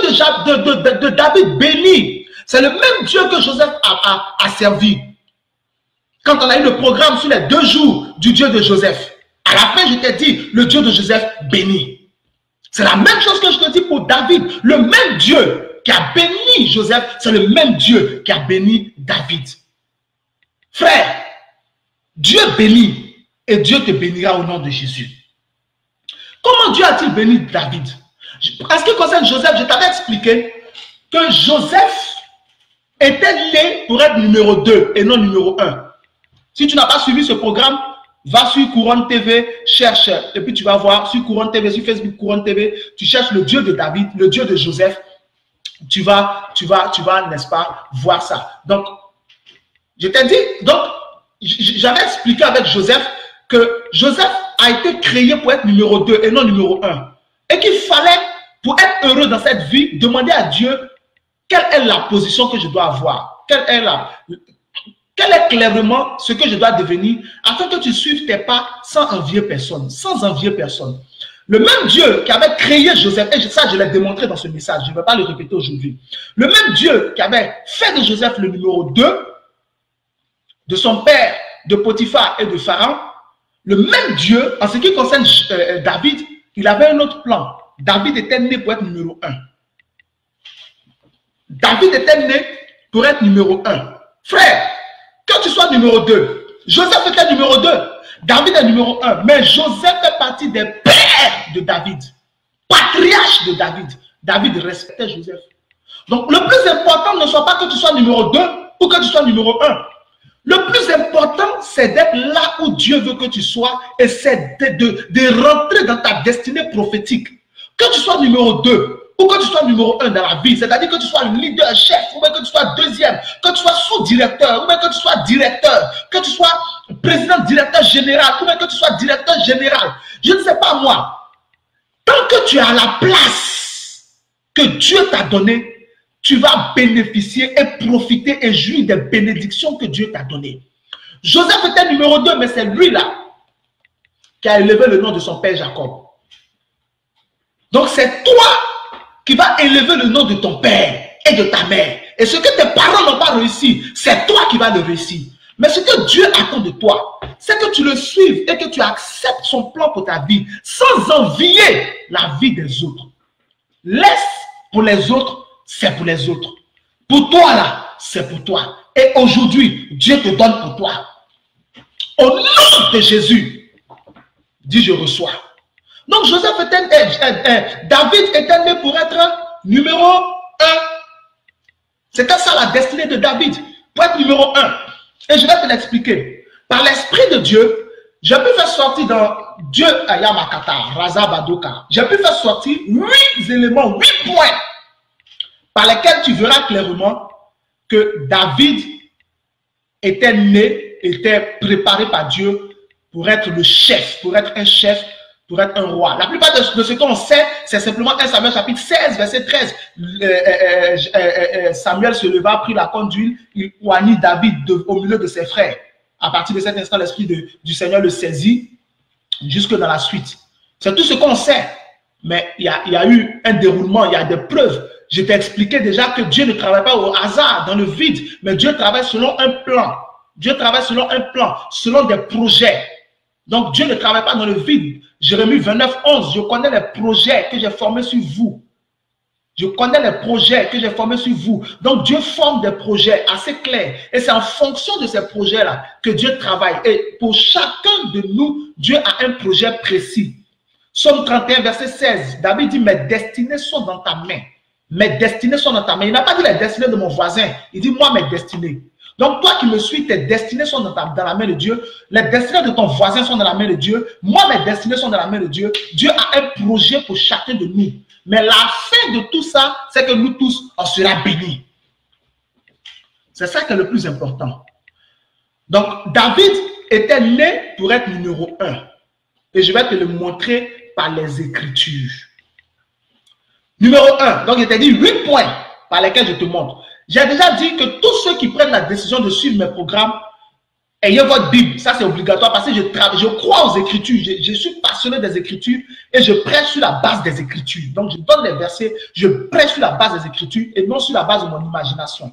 de David béni, c'est le même Dieu que Joseph a servi. Quand on a eu le programme sur les 2 jours du Dieu de Joseph, à la fin je t'ai dit le Dieu de Joseph béni. C'est la même chose que je te dis pour David. Le même Dieu qui a béni Joseph, c'est le même Dieu qui a béni David. Frère, Dieu bénit et Dieu te bénira au nom de Jésus. Comment Dieu a-t-il béni David? En ce qui concerne Joseph, je t'avais expliqué que Joseph était né pour être numéro 2 et non numéro 1. Si tu n'as pas suivi ce programme, va sur Couronne TV, cherche, et puis tu vas voir sur Couronne TV, sur Facebook Couronne TV, tu cherches le Dieu de David, le Dieu de Joseph, tu vas, n'est-ce pas, voir ça. Donc, je t'ai dit, donc, j'avais expliqué avec Joseph que Joseph a été créé pour être numéro 2 et non numéro 1. Et qu'il fallait, pour être heureux dans cette vie, demander à Dieu quelle est la position que je dois avoir, quelle est clairement ce que je dois devenir, afin que tu suives tes pas sans envier personne, Le même Dieu qui avait créé Joseph, et ça je l'ai démontré dans ce message, je ne vais pas le répéter aujourd'hui. Le même Dieu qui avait fait de Joseph le numéro 2, de son père, de Potiphar et de Pharaon, le même Dieu, en ce qui concerne David, il avait un autre plan. David était né pour être numéro 1. David était né pour être numéro 1. Frère, que tu sois numéro 2, Joseph était numéro 2, David est numéro 1, mais Joseph fait partie des pères de David, patriarche de David. David respectait Joseph. Donc le plus important ne soit pas que tu sois numéro 2 ou que tu sois numéro 1. Le plus important, c'est d'être là où Dieu veut que tu sois et c'est de rentrer dans ta destinée prophétique. Que tu sois numéro 2 ou que tu sois numéro 1 dans la vie, c'est-à-dire que tu sois leader, chef, ou bien que tu sois deuxième, que tu sois sous-directeur, ou bien que tu sois directeur, que tu sois président, directeur général, ou bien que tu sois directeur général. Je ne sais pas moi. Tant que tu es à la place que Dieu t'a donnée, tu vas bénéficier et profiter et jouir des bénédictions que Dieu t'a données. Joseph était numéro 2, mais c'est lui là qui a élevé le nom de son père Jacob. Donc c'est toi qui vas élever le nom de ton père et de ta mère. Et ce que tes parents n'ont pas réussi, c'est toi qui vas le réussir. Mais ce que Dieu attend de toi, c'est que tu le suives et que tu acceptes son plan pour ta vie sans envier la vie des autres. Laisse pour les autres, c'est pour les autres. Pour toi là, c'est pour toi. Et aujourd'hui, Dieu te donne pour toi. Au nom de Jésus, dis je reçois. Donc David était né pour être numéro 1. C'était ça la destinée de David, pour être numéro 1. Et je vais te l'expliquer. Par l'Esprit de Dieu, j'ai pu faire sortir dans Dieu Ayamakata, Raza Badoka. J'ai pu faire sortir 8 éléments, 8 points par lesquels tu verras clairement que David était né, était préparé par Dieu pour être le chef, pour être un chef, pour être un roi. La plupart de ce qu'on sait, c'est simplement 1 Samuel chapitre 16, verset 13. Samuel se leva, prit la corne d'huile, il oignit David au milieu de ses frères. À partir de cet instant, l'Esprit du Seigneur le saisit jusque dans la suite. C'est tout ce qu'on sait. Mais il y a eu un déroulement, il y a des preuves. Je t'ai expliqué déjà que Dieu ne travaille pas au hasard, dans le vide, mais Dieu travaille selon un plan. Dieu travaille selon un plan, selon des projets. Donc Dieu ne travaille pas dans le vide. Jérémie 29, 11, je connais les projets que j'ai formés sur vous. Je connais les projets que j'ai formés sur vous. Donc Dieu forme des projets assez clairs. Et c'est en fonction de ces projets-là que Dieu travaille. Et pour chacun de nous, Dieu a un projet précis. Psaume 31, verset 16, David dit, mes destinées sont dans ta main. Mes destinées sont dans ta main. Il n'a pas dit les destinées de mon voisin. Il dit, moi, mes destinées. Donc, toi qui me suis, tes destinées sont dans la main de Dieu. Les destinées de ton voisin sont dans la main de Dieu. Moi, mes destinées sont dans la main de Dieu. Dieu a un projet pour chacun de nous. Mais la fin de tout ça, c'est que nous tous, on sera bénis. C'est ça qui est le plus important. Donc, David était né pour être numéro 1. Et je vais te le montrer par les Écritures. Numéro 1. Donc, il t'a dit 8 points par lesquels je te montre. J'ai déjà dit que tous ceux qui prennent la décision de suivre mes programmes, ayez votre Bible. Ça, c'est obligatoire parce que je crois aux Écritures. Je suis passionné des Écritures et je prêche sur la base des Écritures. Donc, je donne les versets, je prêche sur la base des Écritures et non sur la base de mon imagination.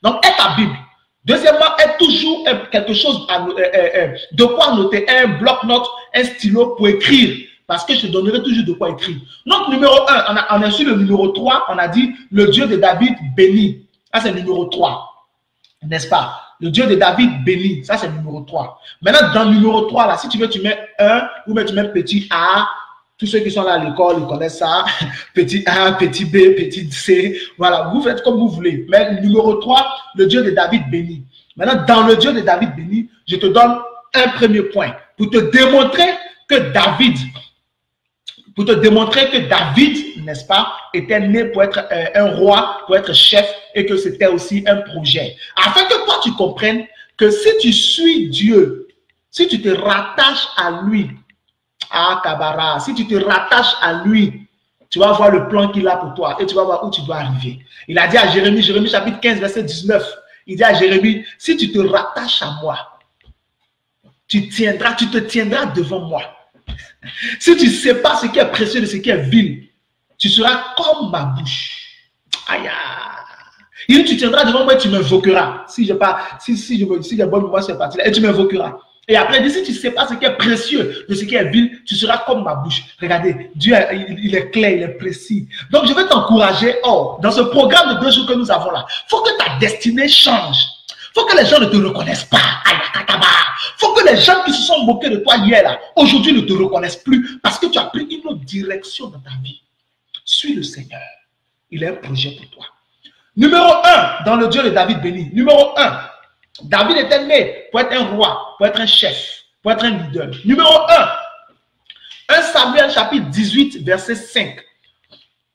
Donc, aie ta Bible. Deuxièmement, aie toujours quelque chose, de quoi noter, un bloc-notes, un stylo pour écrire. Parce que je te donnerai toujours de quoi écrire. Donc, numéro 1, on a su le numéro 3, on a dit le Dieu de David béni. Ça, c'est le numéro 3. N'est-ce pas? Le Dieu de David béni. Ça, c'est le numéro 3. Maintenant, dans le numéro 3, là, si tu veux, tu mets 1 ou bien tu mets petit A. Tous ceux qui sont là à l'école, ils connaissent ça. Petit A, petit B, petit C. Voilà, vous faites comme vous voulez. Mais le numéro 3, le Dieu de David béni. Maintenant, dans le Dieu de David béni, je te donne un premier point pour te démontrer que David, n'est-ce pas, était né pour être un roi, pour être chef et que c'était aussi un projet. Afin que toi, tu comprennes que si tu suis Dieu, si tu te rattaches à lui, à Kabara, si tu te rattaches à lui, tu vas voir le plan qu'il a pour toi et tu vas voir où tu dois arriver. Il a dit à Jérémie, Jérémie chapitre 15, verset 19, il dit à Jérémie, si tu te rattaches à moi, tu te tiendras devant moi. Si tu ne sais pas ce qui est précieux de ce qui est vil, tu seras comme ma bouche. Aïe. Il dit, tu tiendras devant moi et tu m'invoqueras. Si j'ai bonne mémoire sur cette partie-là, et tu m'invoqueras. Et après, il dit, si tu ne sais pas ce qui est précieux de ce qui est vil, tu seras comme ma bouche. Regardez, Dieu, il est clair, il est précis. Donc, je vais t'encourager, dans ce programme de 2 jours que nous avons là, il faut que ta destinée change. Il faut que les gens ne te reconnaissent pas. Il faut que les gens qui se sont moqués de toi hier, là, aujourd'hui ne te reconnaissent plus parce que tu as pris une autre direction dans ta vie. Suis le Seigneur. Il a un projet pour toi. Numéro 1, dans le Dieu de David béni. Numéro 1, David était né pour être un roi, pour être un chef, pour être un leader. Numéro 1, 1 Samuel chapitre 18, verset 5.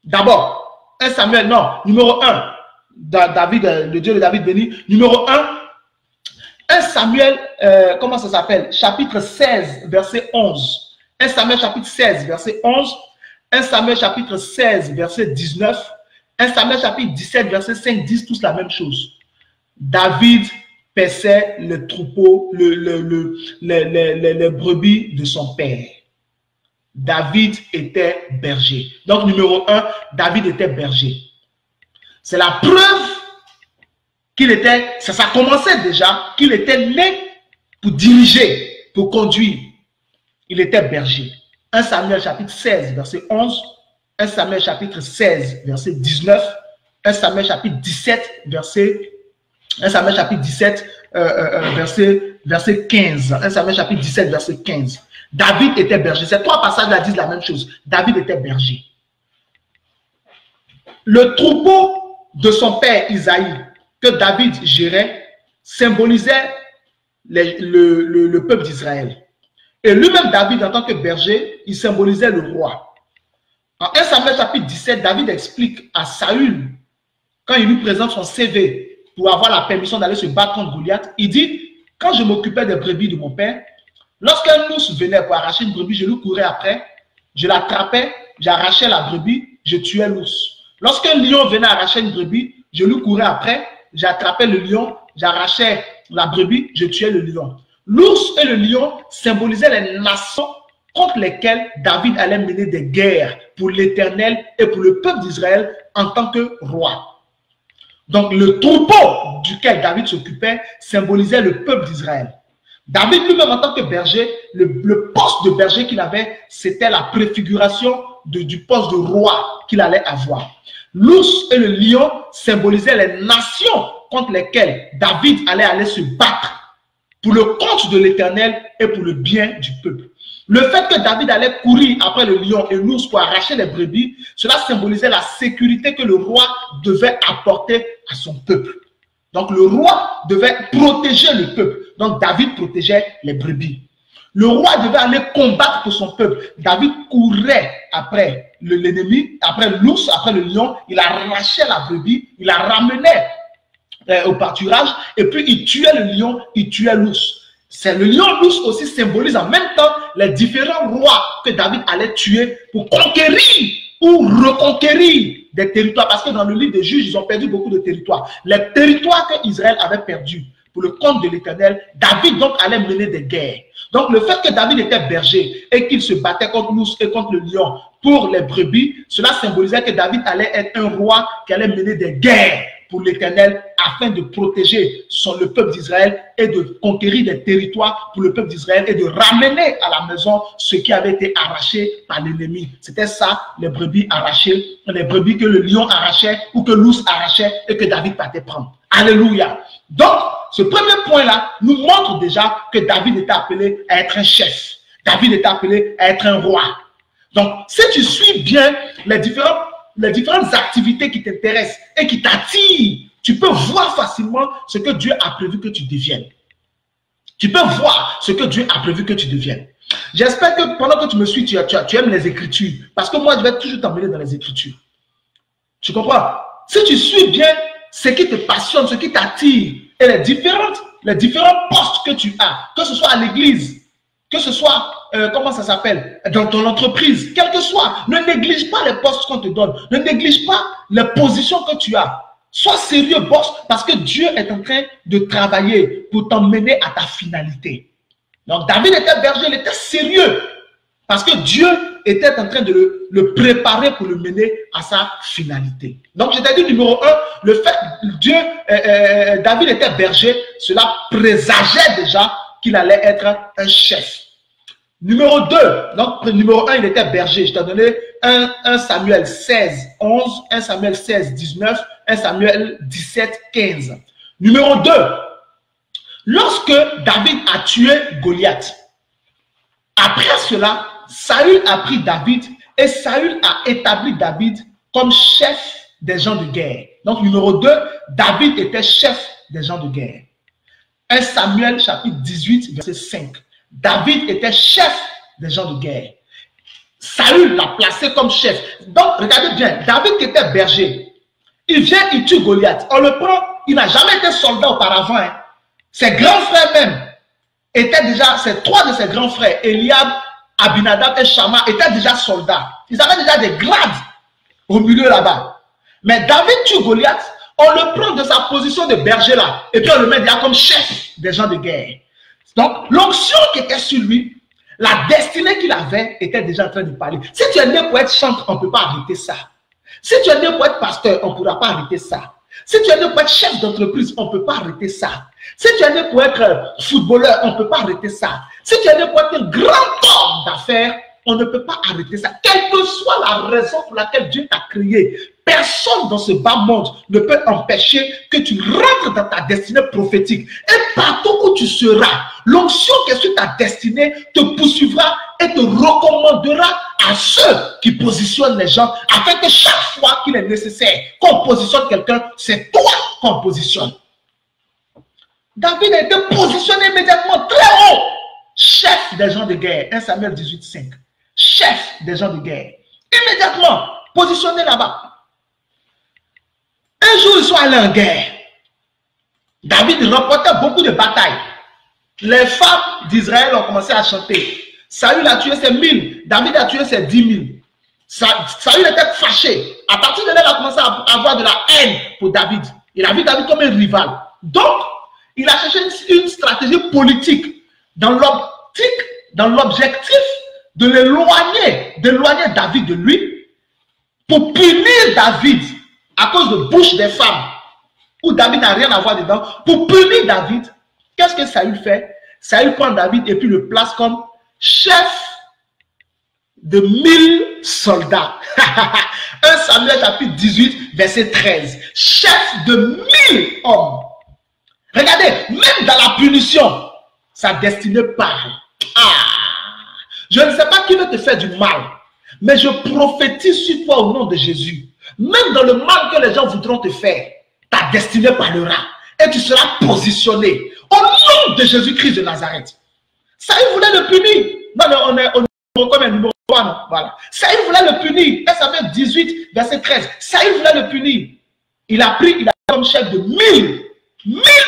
D'abord, 1 Samuel, non, numéro 1, David, le Dieu de David béni. Numéro 1 Samuel, comment ça s'appelle? Chapitre 16, verset 11. 1 Samuel chapitre 16, verset 11. 1 Samuel chapitre 16, verset 19. 1 Samuel chapitre 17, verset 5 disent tous la même chose. David paissait le troupeau, les brebis de son père. David était berger. Donc, numéro 1, David était berger. C'est la preuve qu'il était, ça commençait déjà, qu'il était né pour diriger, pour conduire. Il était berger. 1 Samuel chapitre 16, verset 11. 1 Samuel chapitre 16, verset 19. 1 Samuel chapitre 17, verset 1 Samuel chapitre 17, verset 15. 1 Samuel chapitre 17, verset 15. David était berger. Ces trois passages-là disent la même chose. David était berger. Le troupeau de son père Isaïe, que David gérait, symbolisait le peuple d'Israël. Et lui-même, David, en tant que berger, il symbolisait le roi. En 1 Samuel chapitre 17, David explique à Saül, quand il lui présente son CV pour avoir la permission d'aller se battre contre Goliath, il dit, quand je m'occupais des brebis de mon père, lorsqu'un ours venait pour arracher une brebis, je lui courais après, je l'attrapais, j'arrachais la brebis, je tuais l'ours. Lorsqu'un lion venait arracher une brebis, je lui courais après, j'attrapais le lion, j'arrachais la brebis, je tuais le lion. L'ours et le lion symbolisaient les nations contre lesquelles David allait mener des guerres pour l'Éternel et pour le peuple d'Israël en tant que roi. Donc le troupeau duquel David s'occupait symbolisait le peuple d'Israël. David lui-même en tant que berger, le poste de berger qu'il avait, c'était la préfiguration du poste de roi qu'il allait avoir. L'ours et le lion symbolisaient les nations contre lesquelles David allait aller se battre pour le compte de l'Éternel et pour le bien du peuple. Le fait que David allait courir après le lion et l'ours pour arracher les brebis, cela symbolisait la sécurité que le roi devait apporter à son peuple. Donc le roi devait protéger le peuple. Donc David protégeait les brebis. Le roi devait aller combattre pour son peuple. David courait après l'ennemi, après l'ours, après le lion. Il arrachait la brebis, il la ramenait au pâturage et puis il tuait le lion, il tuait l'ours. C'est le lion, l'ours aussi symbolise en même temps les différents rois que David allait tuer pour conquérir ou reconquérir des territoires. Parce que dans le livre des Juges, ils ont perdu beaucoup de territoires. Les territoires que Israël avait perdus pour le compte de l'Éternel, David donc allait mener des guerres. Donc le fait que David était berger et qu'il se battait contre l'ours et contre le lion pour les brebis, cela symbolisait que David allait être un roi qui allait mener des guerres pour l'Éternel afin de protéger le peuple d'Israël et de conquérir des territoires pour le peuple d'Israël et de ramener à la maison ce qui avait été arraché par l'ennemi. C'était ça, les brebis arrachées, les brebis que le lion arrachait ou que l'ours arrachait et que David partait prendre. Alléluia. Donc, ce premier point-là nous montre déjà que David était appelé à être un chef. David était appelé à être un roi. Donc, si tu suis bien les différentes activités qui t'intéressent et qui t'attirent, tu peux voir facilement ce que Dieu a prévu que tu deviennes. Tu peux voir ce que Dieu a prévu que tu deviennes. J'espère que pendant que tu me suis, tu aimes les Écritures. Parce que moi, je vais toujours t'emmener dans les Écritures. Tu comprends? Si tu suis bien ce qui te passionne, ce qui t'attire, et les différents postes que tu as, que ce soit à l'église, que ce soit, comment ça s'appelle, dans ton entreprise, quel que soit, ne néglige pas les postes qu'on te donne, ne néglige pas les positions que tu as. Sois sérieux, boss, parce que Dieu est en train de travailler pour t'emmener à ta finalité. Donc David était berger, il était sérieux, parce que Dieu était en train de le préparer pour le mener à sa finalité. Donc je t'ai dit numéro 1, le fait David était berger, cela présageait déjà qu'il allait être un chef. Numéro 2, donc numéro 1, il était berger. Je t'ai donné 1 Samuel 16, 11, 1 Samuel 16, 19, 1 Samuel 17, 15. Numéro 2, lorsque David a tué Goliath, après cela, Saül a pris David et Saül a établi David comme chef des gens de guerre. Donc numéro 2, David était chef des gens de guerre. 1 Samuel chapitre 18, verset 5. David était chef des gens de guerre. Saül l'a placé comme chef. Donc, regardez bien, David qui était berger, il vient, il tue Goliath. On le prend, il n'a jamais été soldat auparavant. Hein. Ses grands frères même étaient déjà, ces trois de ses grands frères, Eliab, Abinadab et Shama, étaient déjà soldats. Ils avaient déjà des grades au milieu là-bas. Mais David tue Goliath. On le prend de sa position de berger là, et puis on le met déjà comme chef des gens de guerre. Donc, l'onction qui était sur lui, la destinée qu'il avait était déjà en train de parler. Si tu es né pour être chanteur, on ne peut pas arrêter ça. Si tu es né pour être pasteur, on ne pourra pas arrêter ça. Si tu es né pour être chef d'entreprise, on ne peut pas arrêter ça. Si tu es né pour être footballeur, on ne peut pas arrêter ça. Si tu es né pour être un grand homme d'affaires, on ne peut pas arrêter ça. Quelle que soit la raison pour laquelle Dieu t'a créé, personne dans ce bas monde ne peut empêcher que tu rentres dans ta destinée prophétique. Et partout où tu seras, l'onction qui est sur ta destinée te poursuivra et te recommandera à ceux qui positionnent les gens, afin que chaque fois qu'il est nécessaire qu'on positionne quelqu'un, c'est toi qu'on positionne. David a été positionné immédiatement très haut. Chef des gens de guerre. 1 Samuel 18, 5. Chef des gens de guerre. Immédiatement positionné là-bas. Un jour, ils sont allés en guerre. David remportait beaucoup de batailles. Les femmes d'Israël ont commencé à chanter. Saül a tué ses 1000. David a tué ses 10 000. Saül était fâché. À partir de là, il a commencé à avoir de la haine pour David. Il a vu David comme un rival. Donc, il a cherché une stratégie politique dans l'objectif de d'éloigner David de lui, pour punir David à cause de bouche des femmes, où David n'a rien à voir dedans. Pour punir David, qu'est-ce que Saül fait? Saül prend David et puis le place comme chef de 1000 soldats. 1 Samuel chapitre 18, verset 13. Chef de 1000 hommes. Regardez, même dans la punition, sa destinée parle. Je ne sais pas qui veut te faire du mal, mais je prophétise sur toi au nom de Jésus. Même dans le mal que les gens voudront te faire, ta destinée parlera et tu seras positionné au nom de Jésus-Christ de Nazareth. Saül voulait le punir. Non, on est comme un numéro 3. Voilà. Saül voulait le punir. Ça fait 18, verset 13. Saül voulait le punir. Il a comme chef de 1000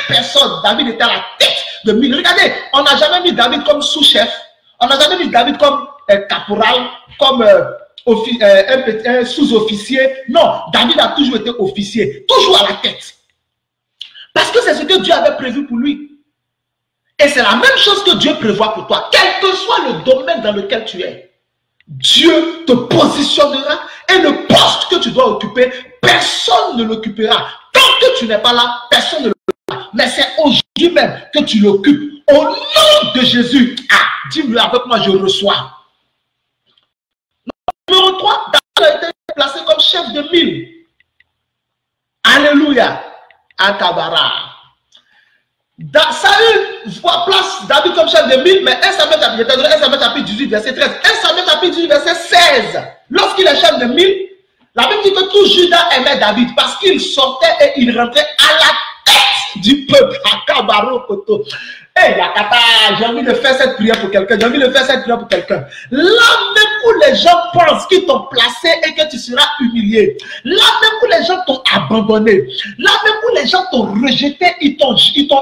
personnes. David était à la tête de 1000. Regardez, on n'a jamais mis David comme sous-chef. On n'a jamais mis David comme caporal, comme un sous-officier. Non, David a toujours été officier, toujours à la tête. Parce que c'est ce que Dieu avait prévu pour lui. Et c'est la même chose que Dieu prévoit pour toi. Quel que soit le domaine dans lequel tu es, Dieu te positionnera et le poste que tu dois occuper, personne ne l'occupera. Tant que tu n'es pas là, personne ne l'occupera. Mais c'est aujourd'hui même que tu l'occupes. Au nom de Jésus. Dis-le avec moi, je reçois. Numéro 3, David a été placé comme chef de 1000. Alléluia. Akabara. Saül place David comme chef de 1000, mais 1 Samuel chapitre 18, verset 13. 1 Samuel chapitre 18, verset 16. Lorsqu'il est chef de 1000, la Bible dit que tout Juda aimait David parce qu'il sortait et il rentrait à la tête du peuple. Akabaro koto. Hey, j'ai envie de faire cette prière pour quelqu'un. Là même où les gens pensent qu'ils t'ont placé et que tu seras humilié. Là même où les gens t'ont abandonné. Là même où les gens t'ont rejeté. Ils t'ont,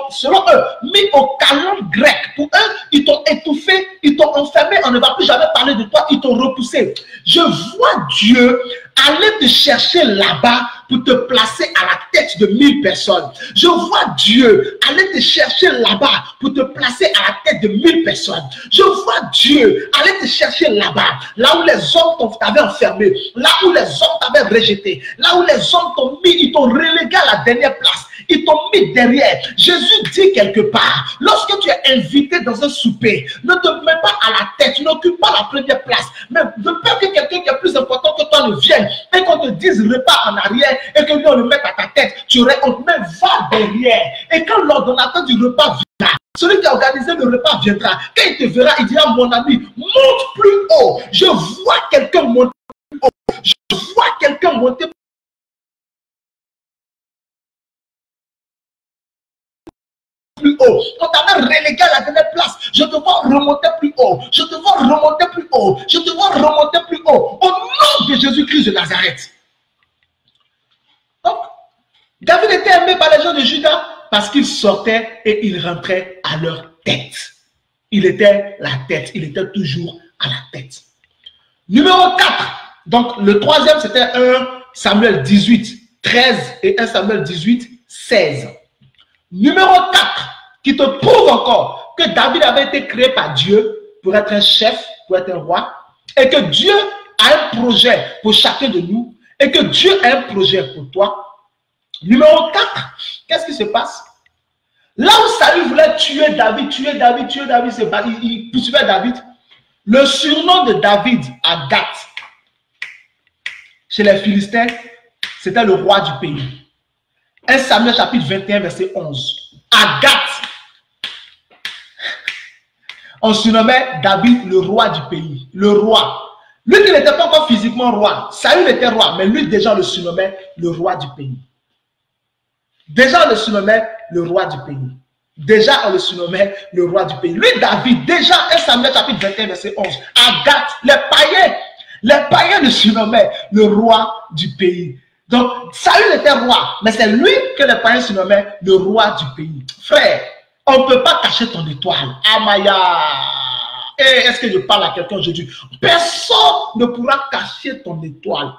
selon eux, mis au calendrier grec. Pour eux, ils t'ont étouffé. Ils t'ont enfermé. On ne va plus jamais parler de toi. Ils t'ont repoussé. Je vois Dieu aller te chercher là-bas pour te placer à la tête de 1000 personnes. Je vois Dieu aller te chercher là-bas pour te placer à la tête de 1000 personnes. Je vois Dieu aller te chercher là-bas, là où les hommes t'avaient enfermé, là où les hommes t'avaient rejeté, là où les hommes t'ont mis, ils t'ont relégué à la dernière place. Ils t'ont mis derrière. Jésus dit quelque part, lorsque tu es invité dans un souper, ne te mets pas à la tête, tu n'occupes pas la première place. Mais de peur que quelqu'un qui est plus important que toi ne vienne et qu'on te dise repas en arrière et que lui on le mette à ta tête, tu aurais honte, mais va derrière. Et quand l'ordonnateur du repas viendra, celui qui a organisé le repas viendra. Quand il te verra, il dira, mon ami, monte plus haut. Je vois quelqu'un monter plus haut. Je vois quelqu'un monter plus haut. On t'avait relégué à la dernière place. Je te vois remonter plus haut. Je te vois remonter plus haut. Je te vois remonter plus haut. Au nom de Jésus-Christ de Nazareth. Donc, David était aimé par les gens de Juda parce qu'il sortait et il rentrait à leur tête. Il était la tête. Il était toujours à la tête. Numéro 4. Donc, le troisième, c'était 1 Samuel 18, 13 et 1 Samuel 18, 16. Numéro 4, qui te prouve encore que David avait été créé par Dieu pour être un chef, pour être un roi, et que Dieu a un projet pour chacun de nous, et que Dieu a un projet pour toi. Numéro 4, qu'est-ce qui se passe? Là où Saül voulait tuer David, il poursuivait David. Le surnom de David à Gath, chez les Philistins, c'était le roi du pays. 1 Samuel chapitre 21, verset 11. À Gath, on surnommait David le roi du pays. Le roi. Lui qui n'était pas encore physiquement roi. Saül était roi, mais lui déjà le surnommait le roi du pays. Déjà on le surnommait le roi du pays. Déjà on le surnommait le roi du pays. Lui David, déjà 1 Samuel chapitre 21, verset 11. À Gath, les païens le surnommaient le roi du pays. Donc, Saül était roi, mais c'est lui que les païens surnommaient le roi du pays. Frère, on ne peut pas cacher ton étoile. Amaya. Est-ce que je parle à quelqu'un aujourd'hui? Personne ne pourra cacher ton étoile.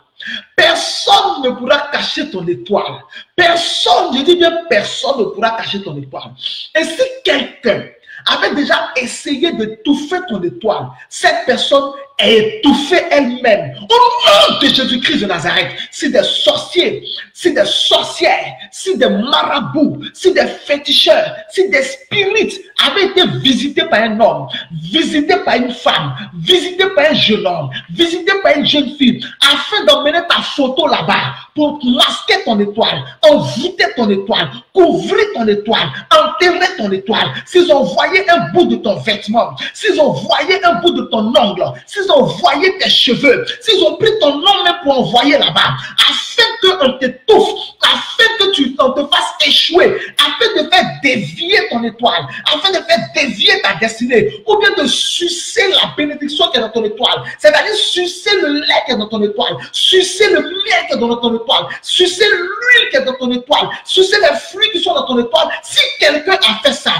Personne ne pourra cacher ton étoile. Personne, je dis bien personne ne pourra cacher ton étoile. Et si quelqu'un avait déjà essayé d'étouffer ton étoile, cette personne est étouffée elle-même. Au nom de Jésus-Christ de Nazareth, si des sorciers, si des sorcières, si des marabouts, si des féticheurs, si des spirites avaient été visités par un homme, visités par une femme, visités par un jeune homme, visités par une jeune fille, afin d'emmener ta photo là-bas pour masquer ton étoile, envoûter ton étoile, couvrir ton étoile, enterrer ton étoile, s'ils ont voyé un bout de ton vêtement, s'ils ont voyé un bout de ton ongle, s'ils ont voyé tes cheveux, s'ils ont pris ton nom même pour envoyer là-bas, afin qu'on t'étouffe, afin que on te fasse échouer, afin de faire dévier ton étoile, afin de faire dévier ta destinée, ou bien de sucer la bénédiction qui est dans ton étoile, c'est-à-dire sucer le lait qui est dans ton étoile, sucer le miel qui est dans ton étoile, sucer l'huile qui est dans ton étoile, sucer les fruits qui sont dans ton étoile. Si quelqu'un a fait ça,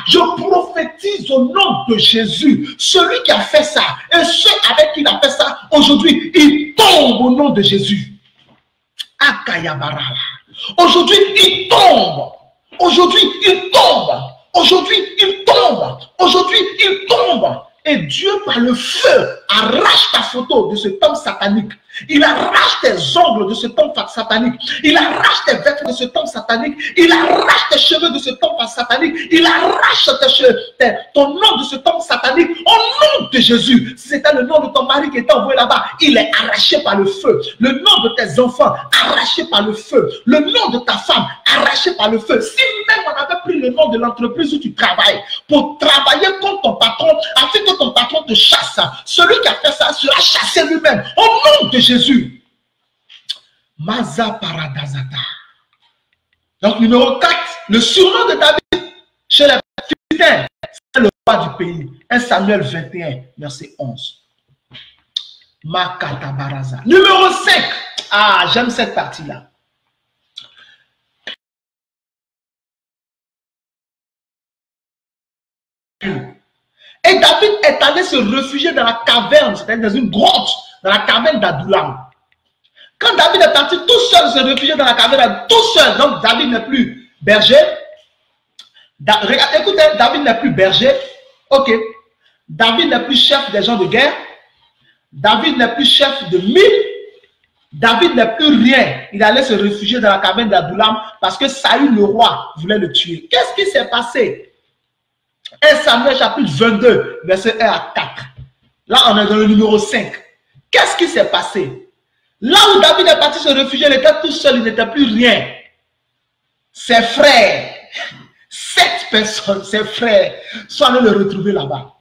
je prophétise au nom de Jésus, celui qui a fait ça et ceux avec qui il a fait ça, aujourd'hui, il tombe au nom de Jésus. Aujourd'hui, il tombe. Aujourd'hui, il tombe. Aujourd'hui, il tombe. Aujourd'hui, il tombe. Et Dieu, par le feu, arrache ta photo de cet homme satanique. Il arrache tes ongles de cet homme satanique. Il arrache tes vêtements de cet homme satanique. Il arrache tes cheveux de cet homme satanique. Il arrache ton nom de cet homme satanique. Au nom de Jésus. Si c'était le nom de ton mari qui était envoyé là-bas, il est arraché par le feu. Le nom de tes enfants, arraché par le feu. Le nom de ta femme, arraché par le feu. Si même on avait pris le nom de l'entreprise où tu travailles pour travailler contre ton patron, afin que ton patron te chasse, celui qui a fait ça sera chassé lui-même. Au nom de Jésus. Maza Paradazata. Donc, numéro 4, le surnom de David chez les Philistins, c'est le roi du pays. 1 Samuel 21, verset 11. Makata Baraza. Numéro 5. Ah, j'aime cette partie-là. Et David est allé se réfugier dans la caverne, c'est-à-dire dans une grotte, dans la caverne d'Adullam. Quand David est parti tout seul se réfugier dans la caverne, tout seul, donc David n'est plus berger. Écoutez, David n'est plus berger. Ok. David n'est plus chef des gens de guerre. David n'est plus chef de mille. David n'est plus rien. Il allait se réfugier dans la caverne d'Adullam parce que Saül, le roi, voulait le tuer. Qu'est-ce qui s'est passé? 1 Samuel chapitre 22, verset 1 à 4. Là, on est dans le numéro 5. Qu'est-ce qui s'est passé? Là où David est parti se réfugier, il était tout seul, il n'était plus rien. Ses frères, 7 personnes, ses frères, sont allés le retrouver là-bas.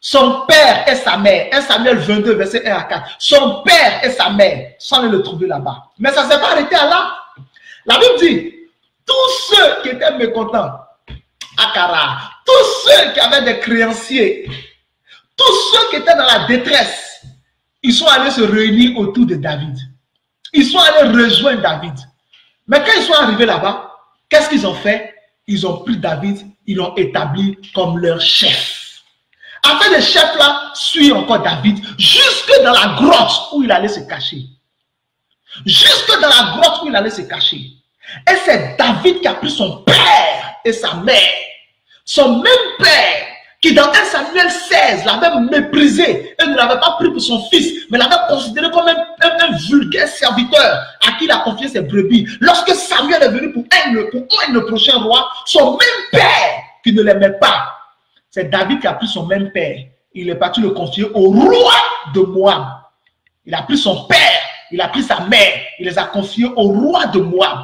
Son père et sa mère, 1 Samuel 22, verset 1 à 4. Son père et sa mère sont allés le trouver là-bas. Mais ça ne s'est pas arrêté à là. La Bible dit, tous ceux qui étaient mécontents, Akara, tous ceux qui avaient des créanciers, tous ceux qui étaient dans la détresse, ils sont allés se réunir autour de David. Ils sont allés rejoindre David. Mais quand ils sont arrivés là-bas, qu'est-ce qu'ils ont fait? Ils ont pris David, ils l'ont établi comme leur chef. Afin le chef là suit encore David jusque dans la grotte où il allait se cacher. jusque dans la grotte où il allait se cacher. Et c'est David qui a pris son père et sa mère, son même père, qui dans 1 Samuel 16 l'avait méprisé et ne l'avait pas pris pour son fils, mais l'avait considéré comme un vulgaire serviteur à qui il a confié ses brebis. Lorsque Samuel est venu pour un prochain roi, son même père qui ne l'aimait pas, c'est David qui a pris son même père. Il est parti le confier au roi de Moab. Il a pris son père, il a pris sa mère, il les a confiés au roi de Moab.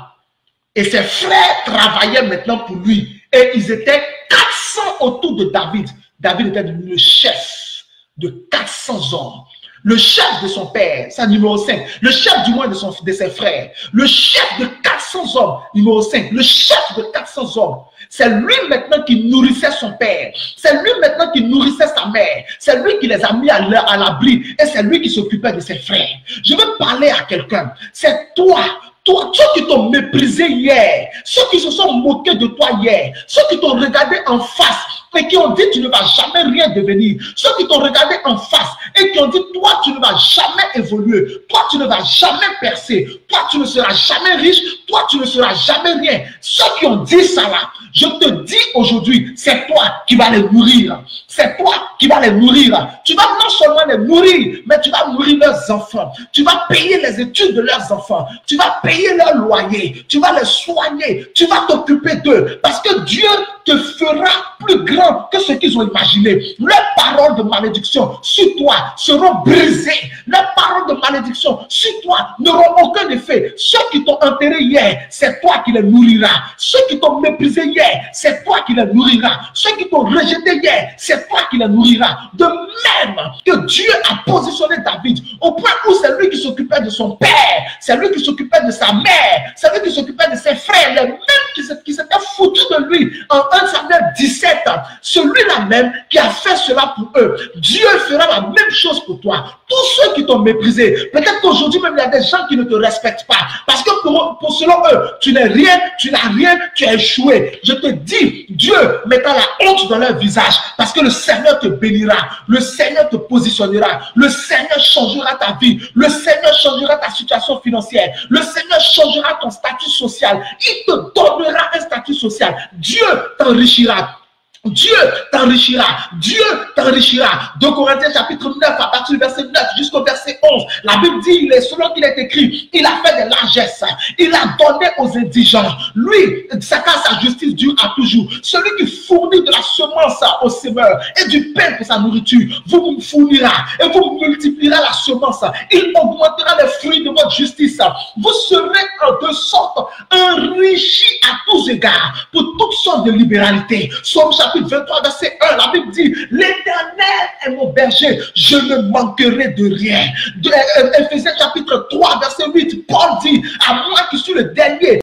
Et ses frères travaillaient maintenant pour lui. Et ils étaient 400 autour de David. David était devenu le chef de 400 hommes. Le chef de son père, c'est numéro 5. Le chef du moins de ses frères. Le chef de 400 hommes, numéro 5. Le chef de 400 hommes. C'est lui maintenant qui nourrissait son père. C'est lui maintenant qui nourrissait sa mère. C'est lui qui les a mis à l'abri. Et c'est lui qui s'occupait de ses frères. Je veux parler à quelqu'un. C'est toi. Toi, ceux qui t'ont méprisé hier, ceux qui se sont moqués de toi hier, ceux qui t'ont regardé en face et qui ont dit tu ne vas jamais rien devenir, ceux qui t'ont regardé en face et qui ont dit toi tu ne vas jamais évoluer, toi tu ne vas jamais percer, toi tu ne seras jamais riche, toi tu ne seras jamais rien. Ceux qui ont dit ça là, je te dis aujourd'hui, c'est toi qui vas les nourrir. C'est toi qui vas les nourrir. Tu vas non seulement les nourrir, mais tu vas nourrir leurs enfants. Tu vas payer les études de leurs enfants. Tu vas payer leur loyer. Tu vas les soigner. Tu vas t'occuper d'eux. Parce que Dieu te fera plus grand que ce qu'ils ont imaginé. Leurs paroles de malédiction sur toi seront brisées. Leurs paroles de malédiction sur toi n'auront aucun effet. Ceux qui t'ont enterré hier, c'est toi qui les nourriras. Ceux qui t'ont méprisé hier, c'est toi qui les nourriras. Ceux qui t'ont rejeté hier, c'est toi qui les nourriras. De même que Dieu a positionné David au point où c'est lui qui s'occupait de son père, c'est lui qui s'occupait de sa mère, c'est lui qui s'occupait de ses frères, les mêmes qui s'étaient foutus de lui en 1 Samuel 17. Celui-là même qui a fait cela pour eux. Dieu fera la même chose pour toi. Tous ceux qui t'ont méprisé, peut-être qu'aujourd'hui même il y a des gens qui ne te respectent pas parce que pour selon eux, tu n'es rien, tu n'as rien, tu as échoué. Je te dis, Dieu mettra la honte dans leur visage parce que le Seigneur te bénira, le Seigneur te positionnera, le Seigneur changera ta vie, le Seigneur changera ta situation financière, le Seigneur changera ton statut social, il te donnera un statut social, Dieu t'enrichira. Dieu t'enrichira. Dieu t'enrichira. 2 Corinthiens chapitre 9 à partir du verset 9 jusqu'au verset 11. La Bible dit, selon qu'il est écrit, il a fait des largesses. Il a donné aux indigents. Lui, sa justice dure à toujours. Celui qui fournit de la semence aux semeurs et du pain pour sa nourriture, vous fournira et vous multipliera la semence. Il augmentera les fruits de votre justice. Vous serez en de sorte enrichis à tous égards pour toutes sortes de libéralité. Somme chapitre 23 verset 1, la Bible dit, l'Éternel est mon berger, je ne manquerai de rien. Éphésiens chapitre 3 verset 8, Paul dit, à moi qui suis le dernier,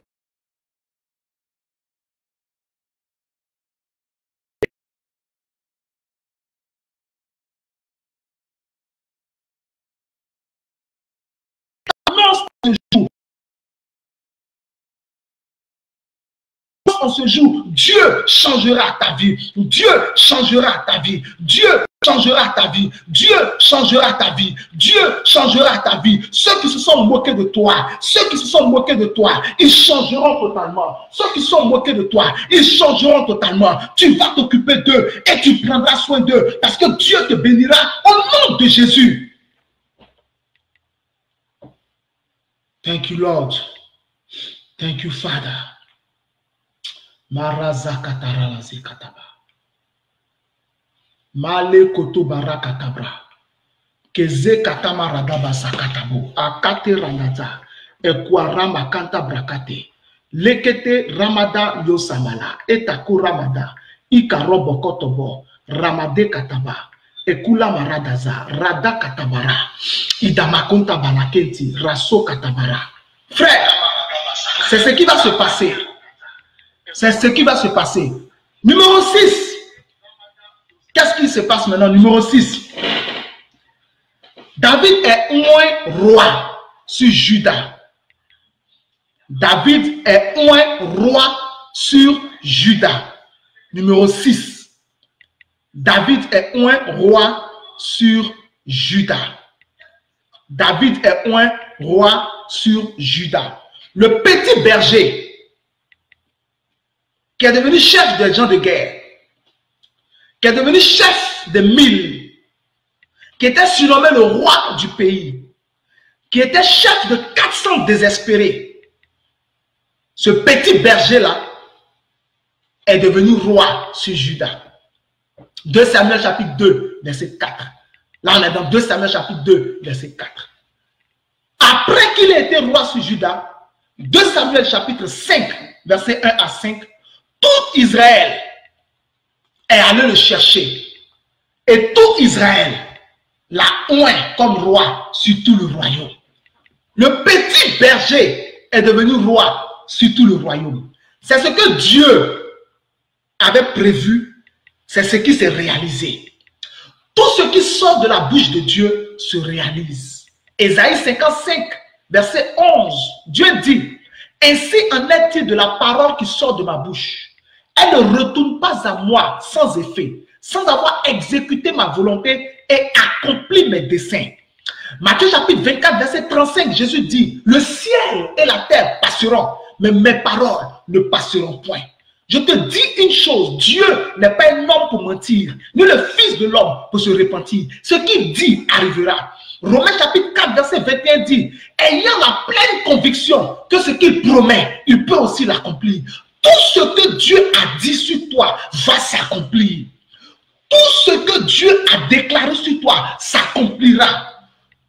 en ce jour, Dieu changera ta vie. Dieu changera ta vie. Dieu changera ta vie. Dieu changera ta vie. Dieu changera ta vie. Ceux qui se sont moqués de toi, ceux qui se sont moqués de toi, ils changeront totalement. Ceux qui se sont moqués de toi, ils changeront totalement. Tu vas t'occuper d'eux et tu prendras soin d'eux parce que Dieu te bénira au nom de Jésus. Thank you, Lord. Thank you, Father. Marazakatarala zikataba. Male koto barakatabra. Keze katama radaba sakatabo. Akate ranata. Ekwa makanta brakate. Lekete ramada yosamala. Etaku ramada. Ikarobo kotobo. Ramade kataba. Ekula maradaza. Rada katabara. Idamakonta balakenti. Raso katabara. Frère, c'est ce qui va se passer. C'est ce qui va se passer. Numéro 6. Qu'est-ce qui se passe maintenant? Numéro 6. David est oint roi sur Juda. David est oint roi sur Juda. Numéro 6. David est oint roi sur Juda. David est un roi sur Juda. Le petit berger qui est devenu chef des gens de guerre, qui est devenu chef des 1000, qui était surnommé le roi du pays, qui était chef de 400 désespérés. Ce petit berger-là est devenu roi sur Juda. 2 Samuel chapitre 2, verset 4. Là, on est dans 2 Samuel chapitre 2, verset 4. Après qu'il ait été roi sur Juda, 2 Samuel chapitre 5, verset 1 à 5, tout Israël est allé le chercher. Et tout Israël l'a oint comme roi sur tout le royaume. Le petit berger est devenu roi sur tout le royaume. C'est ce que Dieu avait prévu, c'est ce qui s'est réalisé. Tout ce qui sort de la bouche de Dieu se réalise. Ésaïe 55, verset 11, Dieu dit, « Ainsi en est-il de la parole qui sort de ma bouche. Elle ne retourne pas à moi sans effet, sans avoir exécuté ma volonté et accompli mes desseins. » Matthieu chapitre 24, verset 35, Jésus dit, « Le ciel et la terre passeront, mais mes paroles ne passeront point. » Je te dis une chose, Dieu n'est pas un homme pour mentir, ni le fils de l'homme pour se repentir. Ce qu'il dit arrivera. Romains chapitre 4, verset 21 dit, ayant la pleine conviction que ce qu'il promet, il peut aussi l'accomplir. Tout ce que Dieu a dit sur toi va s'accomplir. Tout ce que Dieu a déclaré sur toi s'accomplira.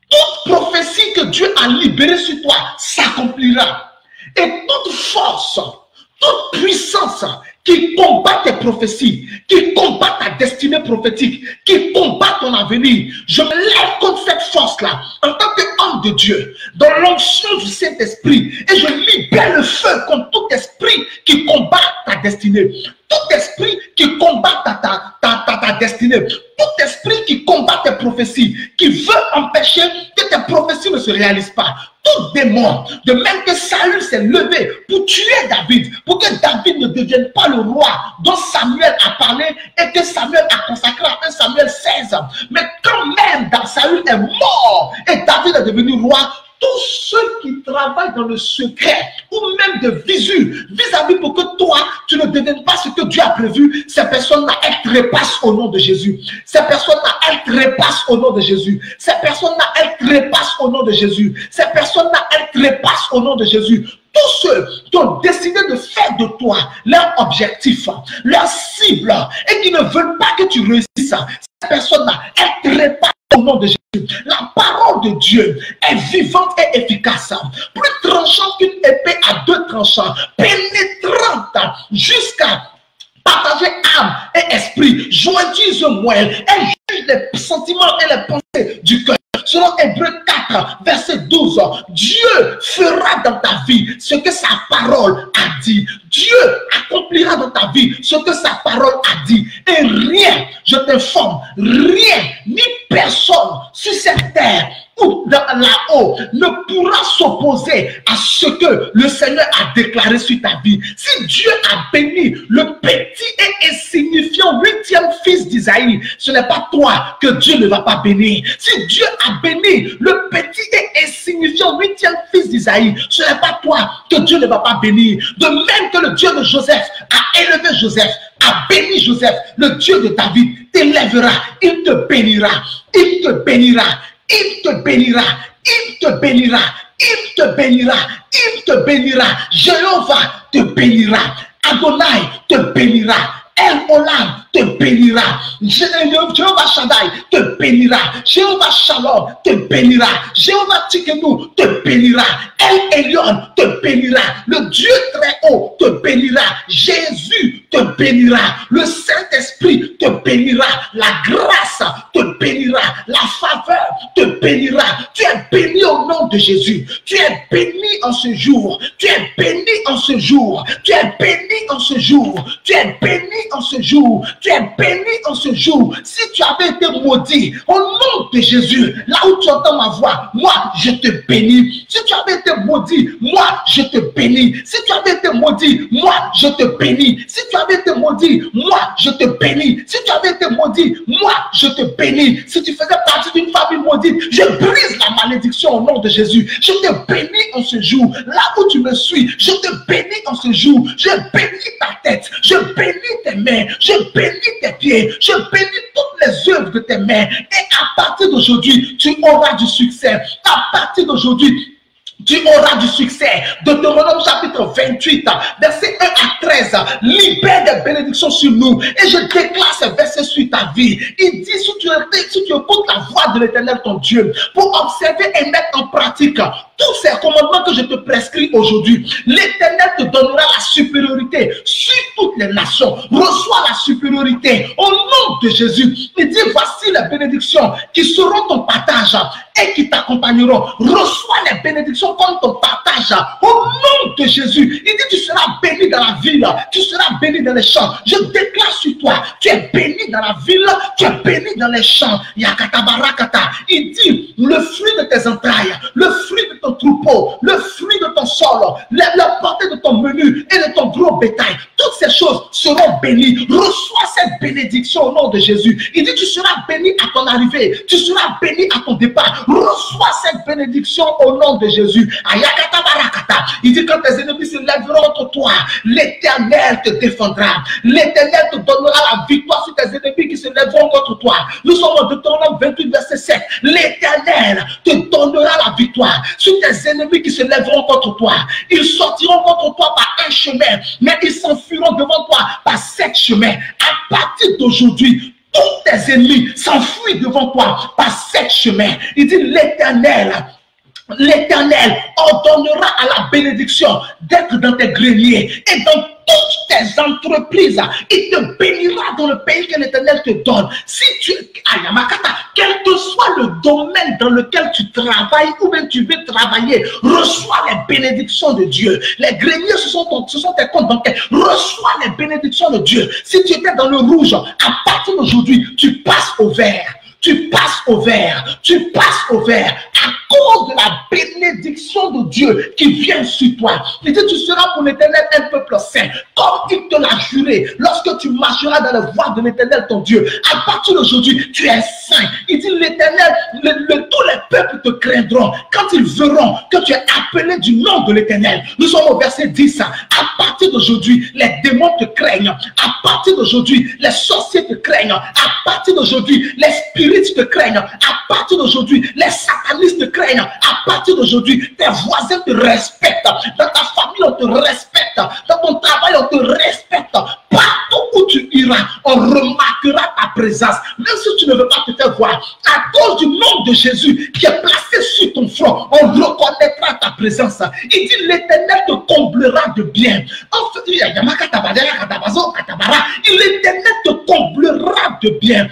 Toute prophétie que Dieu a libérée sur toi s'accomplira. Et toute force, toute puissance qui combat tes prophéties, qui combat ta destinée prophétique, qui combat ton avenir, je me lève contre cette force-là en tant qu'homme de Dieu, dans l'onction du Saint-Esprit, et je libère le feu contre tout esprit qui combat ta destinée, tout esprit qui combat ta destinée, tout esprit qui combat tes prophéties, qui veut empêcher que tes prophéties ne se réalisent pas. Tout démon, de même que Saül s'est levé pour tuer David, pour que David ne devienne pas le roi dont Samuel a parlé et que Samuel a consacré à 1 Samuel 16. Mais quand même, Saül est mort et David est devenu roi, tous ceux qui travaillent dans le secret ou même de visu vis-à-vis pour que toi, tu ne deviennes pas ce que Dieu a prévu, ces personnes-là, elles trépassent au nom de Jésus. Ces personnes-là, elles trépassent au nom de Jésus. Ces personnes-là, elles trépassent au nom de Jésus. Ces personnes-là, elles trépassent au nom de Jésus. Tous ceux qui ont décidé de faire de toi leur objectif, leur cible, et qui ne veulent pas que tu réussisses, ces personnes-là, elles trépassent au nom de Jésus. La parole de Dieu est vivante et efficace, plus tranchante qu'une épée à 2 tranchants, pénétrante jusqu'à partager âme et esprit, jointise moelle, elle juge les sentiments et les pensées du cœur. Selon Hébreux 4, verset 12, Dieu fera dans ta vie ce que sa parole a dit. Dieu accomplira dans ta vie ce que sa parole a dit. Et rien, je t'informe, rien, ni personne sur cette terre ou là-haut ne pourra s'opposer à ce que le Seigneur a déclaré sur ta vie. Si Dieu a béni le petit et insignifiant 8e fils d'Isaïe, ce n'est pas toi que Dieu ne va pas bénir. Si Dieu a béni le petit et insignifiant 8e fils d'Isaïe, ce n'est pas toi que Dieu ne va pas bénir. De même que le Dieu de Joseph a élevé Joseph, a béni Joseph, le Dieu de David t'élèvera, il te bénira, il te bénira. Il te bénira, il te bénira, il te bénira, il te bénira. Jéhovah te bénira, Adonai te bénira, El Olam te bénira, Jéhovah Shaddai te bénira, Jéhovah Shalom te bénira, Jéhovah Tikenu te bénira, El Elyon te bénira, le Dieu très haut te bénira, Jésus te bénira, le Saint-Esprit te bénira, la grâce te bénira, la faveur te bénira. Tu es béni au nom de Jésus, tu es béni en ce jour, tu es béni en ce jour, tu es béni en ce jour, tu es béni en ce jour, tu es béni en ce jour. Si tu avais été maudit, au nom de Jésus, là où tu entends ma voix, moi je te bénis. Si tu avais été maudit, moi je te bénis. Si tu avais été maudit, moi je te bénis. Si tu avais été maudit, moi je te bénis. Si tu avais été maudit, moi je te bénis. Si tu faisais partie d'une famille maudite, je brise la malédiction malédiction au nom de Jésus. Je te bénis en ce jour. Là où tu me suis, je te bénis en ce jour. Je bénis ta tête. Je bénis tes mains. Je bénis tes pieds. Je bénis toutes les œuvres de tes mains. Et à partir d'aujourd'hui, tu auras du succès. À partir d'aujourd'hui, tu auras du succès. Deutéronome chapitre 28, verset 1 à 13. Libère des bénédictions sur nous. Et je déclare ces versets sur ta vie. Il dit, si tu écoutes la voix de l'Éternel ton Dieu, pour observer et mettre en pratique tous ces commandements que je te prescris aujourd'hui, l'Éternel te donnera la supériorité sur toutes les nations. Reçois la supériorité au nom de Jésus. Il dit, voici les bénédictions qui seront ton partage et qui t'accompagneront. Reçois les bénédictions comme ton partage au nom de Jésus. Il dit, tu seras béni dans la ville, tu seras béni dans les champs. Je déclare sur toi, tu es béni dans la ville, tu es béni dans les champs. Yakata barakata. Il dit, le fruit de tes entrailles, le fruit de ton troupeau, le fruit de ton sol, la portée de ton menu et de ton gros bétail, toutes ces choses seront bénies. Reçois cette bénédiction au nom de Jésus. Il dit, tu seras béni à ton arrivée, tu seras béni à ton départ. Reçois cette bénédiction au nom de Jésus. Ayakata barakata. Il dit, quand tes ennemis se lèveront contre toi, l'Éternel te défendra. L'Éternel te donnera la victoire sur tes ennemis qui se lèveront contre toi. Nous sommes en Deutéronome 28, verset 7. L'Éternel te donnera la victoire sur tes ennemis qui se lèveront contre toi. Ils sortiront contre toi par un chemin, mais ils s'enfuiront devant toi par 7 chemins. À partir d'aujourd'hui, tous tes ennemis s'enfuient devant toi par 7 chemins. Il dit, l'Éternel ordonnera à la bénédiction d'être dans tes greniers et dans toutes tes entreprises. Il te bénira dans le pays que l'Éternel te donne. Si tu, quel que soit le domaine dans lequel tu travailles ou même tu veux travailler, reçois les bénédictions de Dieu. Les greniers, ce sont tes comptes bancaires. Reçois les bénédictions de Dieu. Si tu étais dans le rouge, à partir d'aujourd'hui, tu passes au vert. Tu passes au vert, tu passes au vert à cause de la bénédiction de Dieu qui vient sur toi. Il dit, tu seras pour l'Éternel un peuple saint, comme il te l'a juré, lorsque tu marcheras dans la voie de l'Éternel ton Dieu. À partir d'aujourd'hui, tu es saint. Il dit, l'Éternel, tous les peuples te craindront quand ils verront que tu es appelé du nom de l'Éternel. Nous sommes au verset 10. À partir d'aujourd'hui, les démons te craignent. À partir d'aujourd'hui, les sorciers te craignent. À partir d'aujourd'hui, les spirites te craignent. À partir d'aujourd'hui, les satanistes te craignent. À partir d'aujourd'hui, tes voisins te respectent. Dans ta famille, on te respecte. Dans ton travail, on te respecte. Partout où tu iras, on remarquera ta présence. Même si tu ne veux pas te faire voir, à cause du nom de Jésus qui est placé sur ton front, on reconnaîtra ta présence. Il dit, l'Éternel te comblera de bien. L'Éternel te comblera de bien.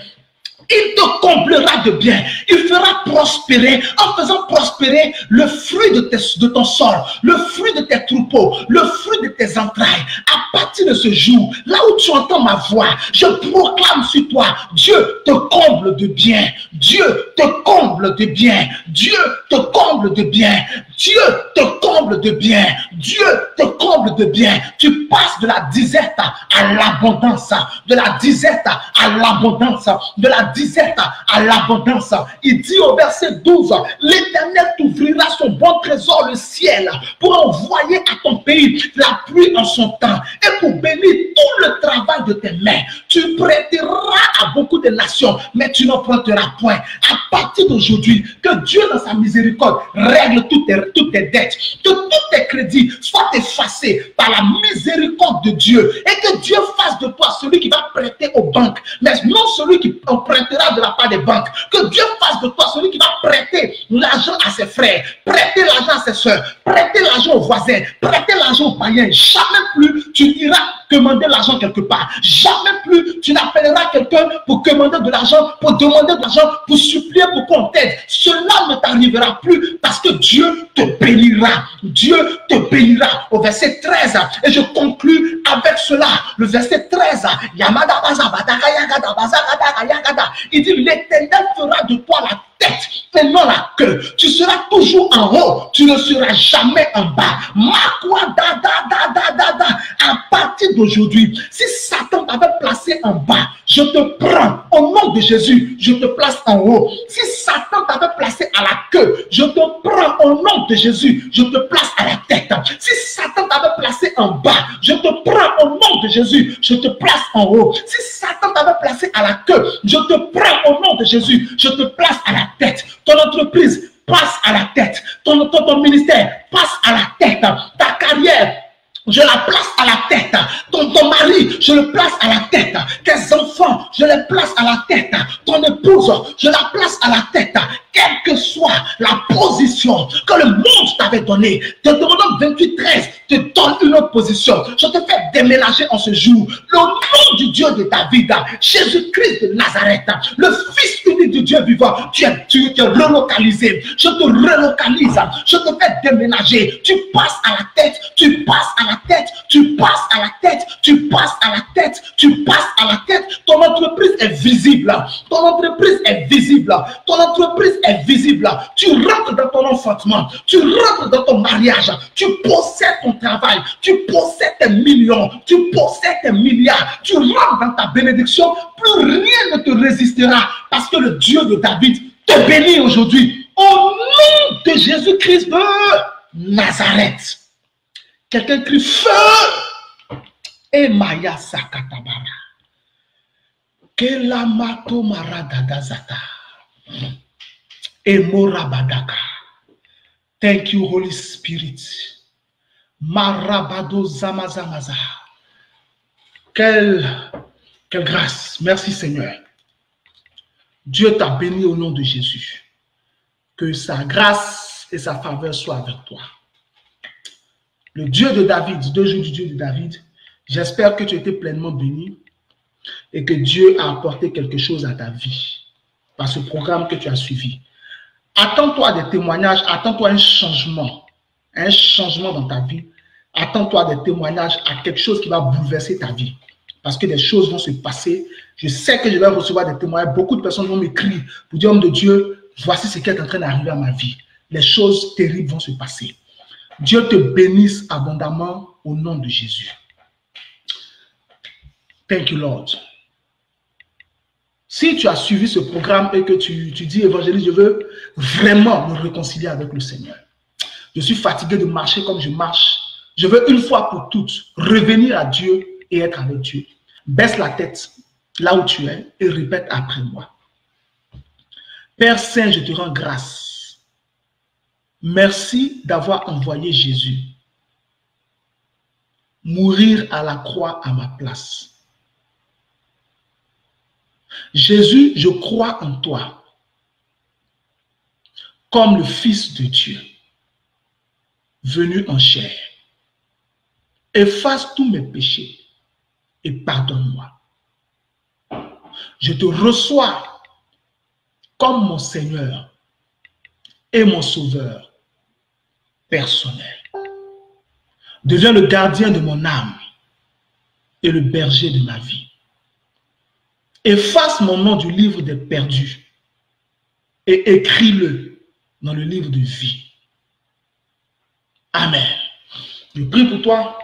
Il te comblera de bien. Il fera prospérer en faisant prospérer le fruit de ton sol, le fruit de tes troupeaux, le fruit de tes entrailles. À partir de ce jour, là où tu entends ma voix, je proclame sur toi, Dieu te comble de bien. Dieu te comble de bien. Dieu te comble de bien. Dieu te comble de bien. Dieu te comble de bien. Tu passes de la disette à l'abondance. De la disette à l'abondance. De la disette à l'abondance. Il dit au verset 12, l'Éternel t'ouvrira son bon trésor, le ciel, pour envoyer à ton pays la pluie en son temps et pour bénir tout le travail de tes mains. Tu prêteras à beaucoup de nations, mais tu n'emprunteras point. À partir d'aujourd'hui, que Dieu dans sa miséricorde règle toutes tes dettes, que tous tes crédits soient effacés par la miséricorde de Dieu et que Dieu fasse de toi celui qui va prêter aux banques, mais non celui qui empruntera de la part des banques. Que Dieu fasse de toi celui qui va prêter l'argent à ses frères, prêter l'argent à ses soeurs, prêter l'argent aux voisins, prêter l'argent aux païens. Jamais plus tu iras demander l'argent quelque part. Jamais plus tu n'appelleras quelqu'un pour demander de l'argent, pour supplier pour qu'on t'aide. Cela ne t'arrivera plus parce que Dieu te bénira. Dieu te bénira. Au verset 13, et je conclus avec cela. Le verset 13, il dit, l'Éternel fera de toi la tête et et non la queue. Tu seras toujours en haut, tu ne seras jamais en bas. À partir d'aujourd'hui, si Satan t'avait placé en bas, je te prends au nom de Jésus, je te place en haut. Si Satan t'avait placé à la queue, je te prends au nom de Jésus, je te place à la tête. Si Satan t'avait placé en bas, je te prends au nom de Jésus, je te place en haut. Si Satan t'avait placé à la queue, je te prends au nom de Jésus, je te place à la tête. Ton entreprise passe à la tête, ton ministère passe à la tête, ta carrière, je la place à la tête. Ton mari, je le place à la tête. Tes enfants, je les place à la tête. Ton épouse, je la place à la tête. Quelle que soit la position que le monde t'avait donnée, Deutéronome 28:13 te donne une autre position. Je te fais déménager en ce jour. Le nom du Dieu de David, Jésus-Christ de Nazareth, le Fils unique du Dieu vivant, tu es relocalisé. Je te relocalise. Je te fais déménager. Tu passes à la tête. Tu passes à la tête. Tu passes à la tête. Tu passes à la tête. Tu passes à la tête. Ton entreprise est visible. Ton entreprise est visible. Ton entreprise est visible. Tu rentres dans ton enfantement. Tu rentres dans ton mariage. Tu possèdes ton travail. Tu possèdes tes millions. Tu possèdes tes milliards. Tu rentres dans ta bénédiction. Plus rien ne te résistera parce que le Dieu de David te bénit aujourd'hui. Au nom de Jésus-Christ de Nazareth. Quelqu'un crie feu. Et Maya Sakatabara. Kelamato Maradadazata. Et Morabadaka. Thank you, Holy Spirit. Marabado Zamazamaza. Quelle grâce. Merci, Seigneur. Dieu t'a béni au nom de Jésus. Que sa grâce et sa faveur soient avec toi. Le Dieu de David, 2 jours du Dieu de David, j'espère que tu étais pleinement béni et que Dieu a apporté quelque chose à ta vie par ce programme que tu as suivi. Attends-toi des témoignages, attends-toi un changement dans ta vie. Attends-toi des témoignages à quelque chose qui va bouleverser ta vie. Parce que des choses vont se passer. Je sais que je vais recevoir des témoignages. Beaucoup de personnes vont m'écrire pour dire, homme de Dieu, voici ce qui est en train d'arriver à ma vie. Les choses terribles vont se passer. Dieu te bénisse abondamment au nom de Jésus. Thank you, Lord. Si tu as suivi ce programme et que tu dis, évangéliste, je veux vraiment me réconcilier avec le Seigneur. Je suis fatigué de marcher comme je marche. Je veux une fois pour toutes revenir à Dieu et être avec Dieu. Baisse la tête là où tu es et répète après moi. Père Saint, je te rends grâce. Merci d'avoir envoyé Jésus mourir à la croix à ma place. Jésus, je crois en toi comme le Fils de Dieu venu en chair. Efface tous mes péchés et pardonne-moi. Je te reçois comme mon Seigneur et mon Sauveur personnel. Deviens le gardien de mon âme et le berger de ma vie. Efface mon nom du livre des perdus et écris-le dans le livre de vie. Amen. Je prie pour toi.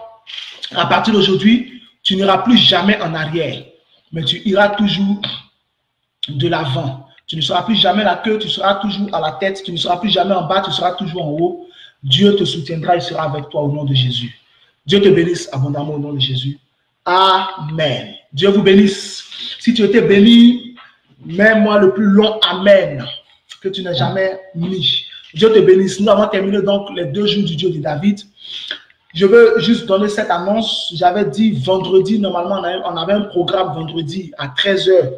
À partir d'aujourd'hui, tu n'iras plus jamais en arrière, mais tu iras toujours de l'avant. Tu ne seras plus jamais la queue, tu seras toujours à la tête, tu ne seras plus jamais en bas, tu seras toujours en haut. Dieu te soutiendra, il sera avec toi au nom de Jésus. Dieu te bénisse abondamment au nom de Jésus. Amen. Dieu vous bénisse. Si tu étais béni, mets-moi le plus long Amen que tu n'as jamais mis. Dieu te bénisse. Nous avons terminé donc les 2 jours du Dieu de David. Je veux juste donner cette annonce. J'avais dit vendredi, normalement on avait un programme vendredi à 13 h,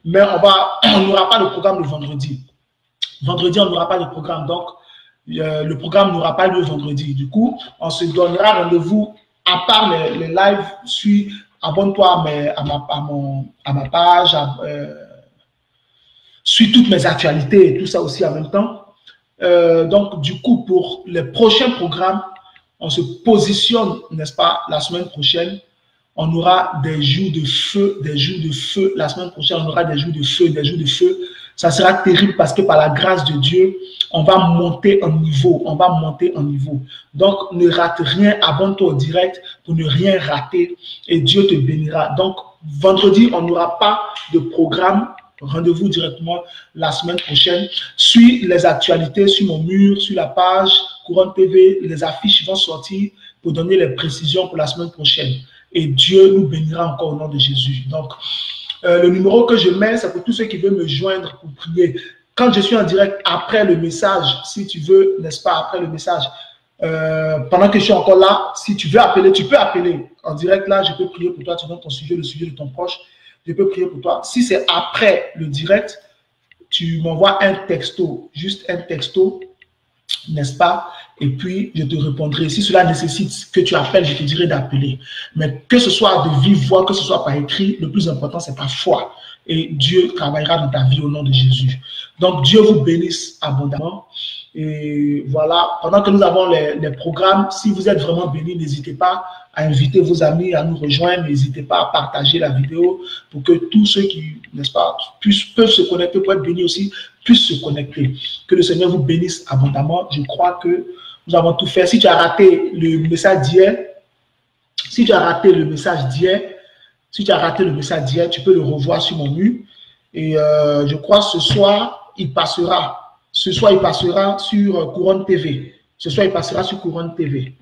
mais on n'aura pas de programme le vendredi. Vendredi, on n'aura pas de programme, donc le programme n'aura pas lieu vendredi. Du coup, on se donnera rendez-vous à part les lives. Abonne-toi à ma page, suis toutes mes actualités et tout ça aussi en même temps. Donc, du coup, pour les prochains programmes, on se positionne, n'est-ce pas, la semaine prochaine. On aura des jours de feu, des jours de feu. La semaine prochaine, on aura des jours de feu, des jours de feu. Ça sera terrible parce que par la grâce de Dieu, on va monter en niveau. On va monter en niveau. Donc, ne rate rien, abonne-toi au direct pour ne rien rater et Dieu te bénira. Donc, vendredi, on n'aura pas de programme. Rendez-vous directement la semaine prochaine. Suis les actualités sur mon mur, sur la page Couronne TV. Les affiches vont sortir pour donner les précisions pour la semaine prochaine. Et Dieu nous bénira encore au nom de Jésus. Donc, le numéro que je mets, c'est pour tous ceux qui veulent me joindre pour prier. Quand je suis en direct après le message, si tu veux, n'est-ce pas, après le message, pendant que je suis encore là, si tu veux appeler, tu peux appeler. En direct, là, je peux prier pour toi. Tu donnes ton sujet, le sujet de ton proche. Je peux prier pour toi. Si c'est après le direct, tu m'envoies un texto, juste un texto, n'est-ce pas? Et puis, je te répondrai. Si cela nécessite que tu appelles, je te dirai d'appeler. Mais que ce soit de vive voix, que ce soit par écrit, le plus important, c'est ta foi. Et Dieu travaillera dans ta vie au nom de Jésus. Donc, Dieu vous bénisse abondamment. Et voilà, pendant que nous avons les programmes, si vous êtes vraiment bénis, n'hésitez pas à inviter vos amis à nous rejoindre. N'hésitez pas à partager la vidéo pour que tous ceux qui, n'est-ce pas, peuvent se connecter pour être bénis aussi, puissent se connecter. Que le Seigneur vous bénisse abondamment. Je crois que nous avons tout fait. Si tu as raté le message d'hier, tu peux le revoir sur mon mur. Et je crois ce soir, il passera. Ce soir, il passera sur Couronne TV. Ce soir, il passera sur Couronne TV.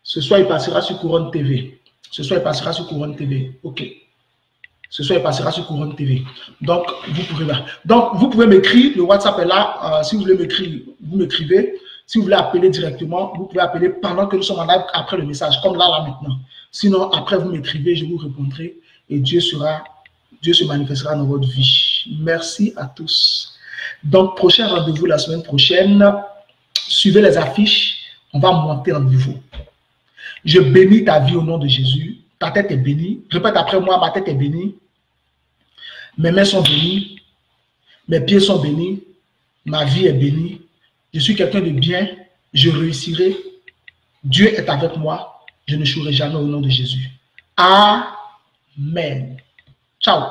Ce soir, il passera sur Couronne TV. Ce soir, il passera sur Couronne TV. OK. Ce soir, il passera sur Couronne TV. Donc, vous pouvez m'écrire. Le WhatsApp est là. Si vous voulez m'écrire, vous m'écrivez. Si vous voulez appeler directement, vous pouvez appeler pendant que nous sommes en live après le message, comme là maintenant. Sinon, après, vous m'écrivez, je vous répondrai et Dieu se manifestera dans votre vie. Merci à tous. Donc, prochain rendez-vous la semaine prochaine. Suivez les affiches. On va monter en niveau. Je bénis ta vie au nom de Jésus. Ta tête est bénie. Répète après moi, ma tête est bénie. Mes mains sont bénies. Mes pieds sont bénis. Ma vie est bénie. Je suis quelqu'un de bien. Je réussirai. Dieu est avec moi. Je ne chouerai jamais au nom de Jésus. Amen. Ciao.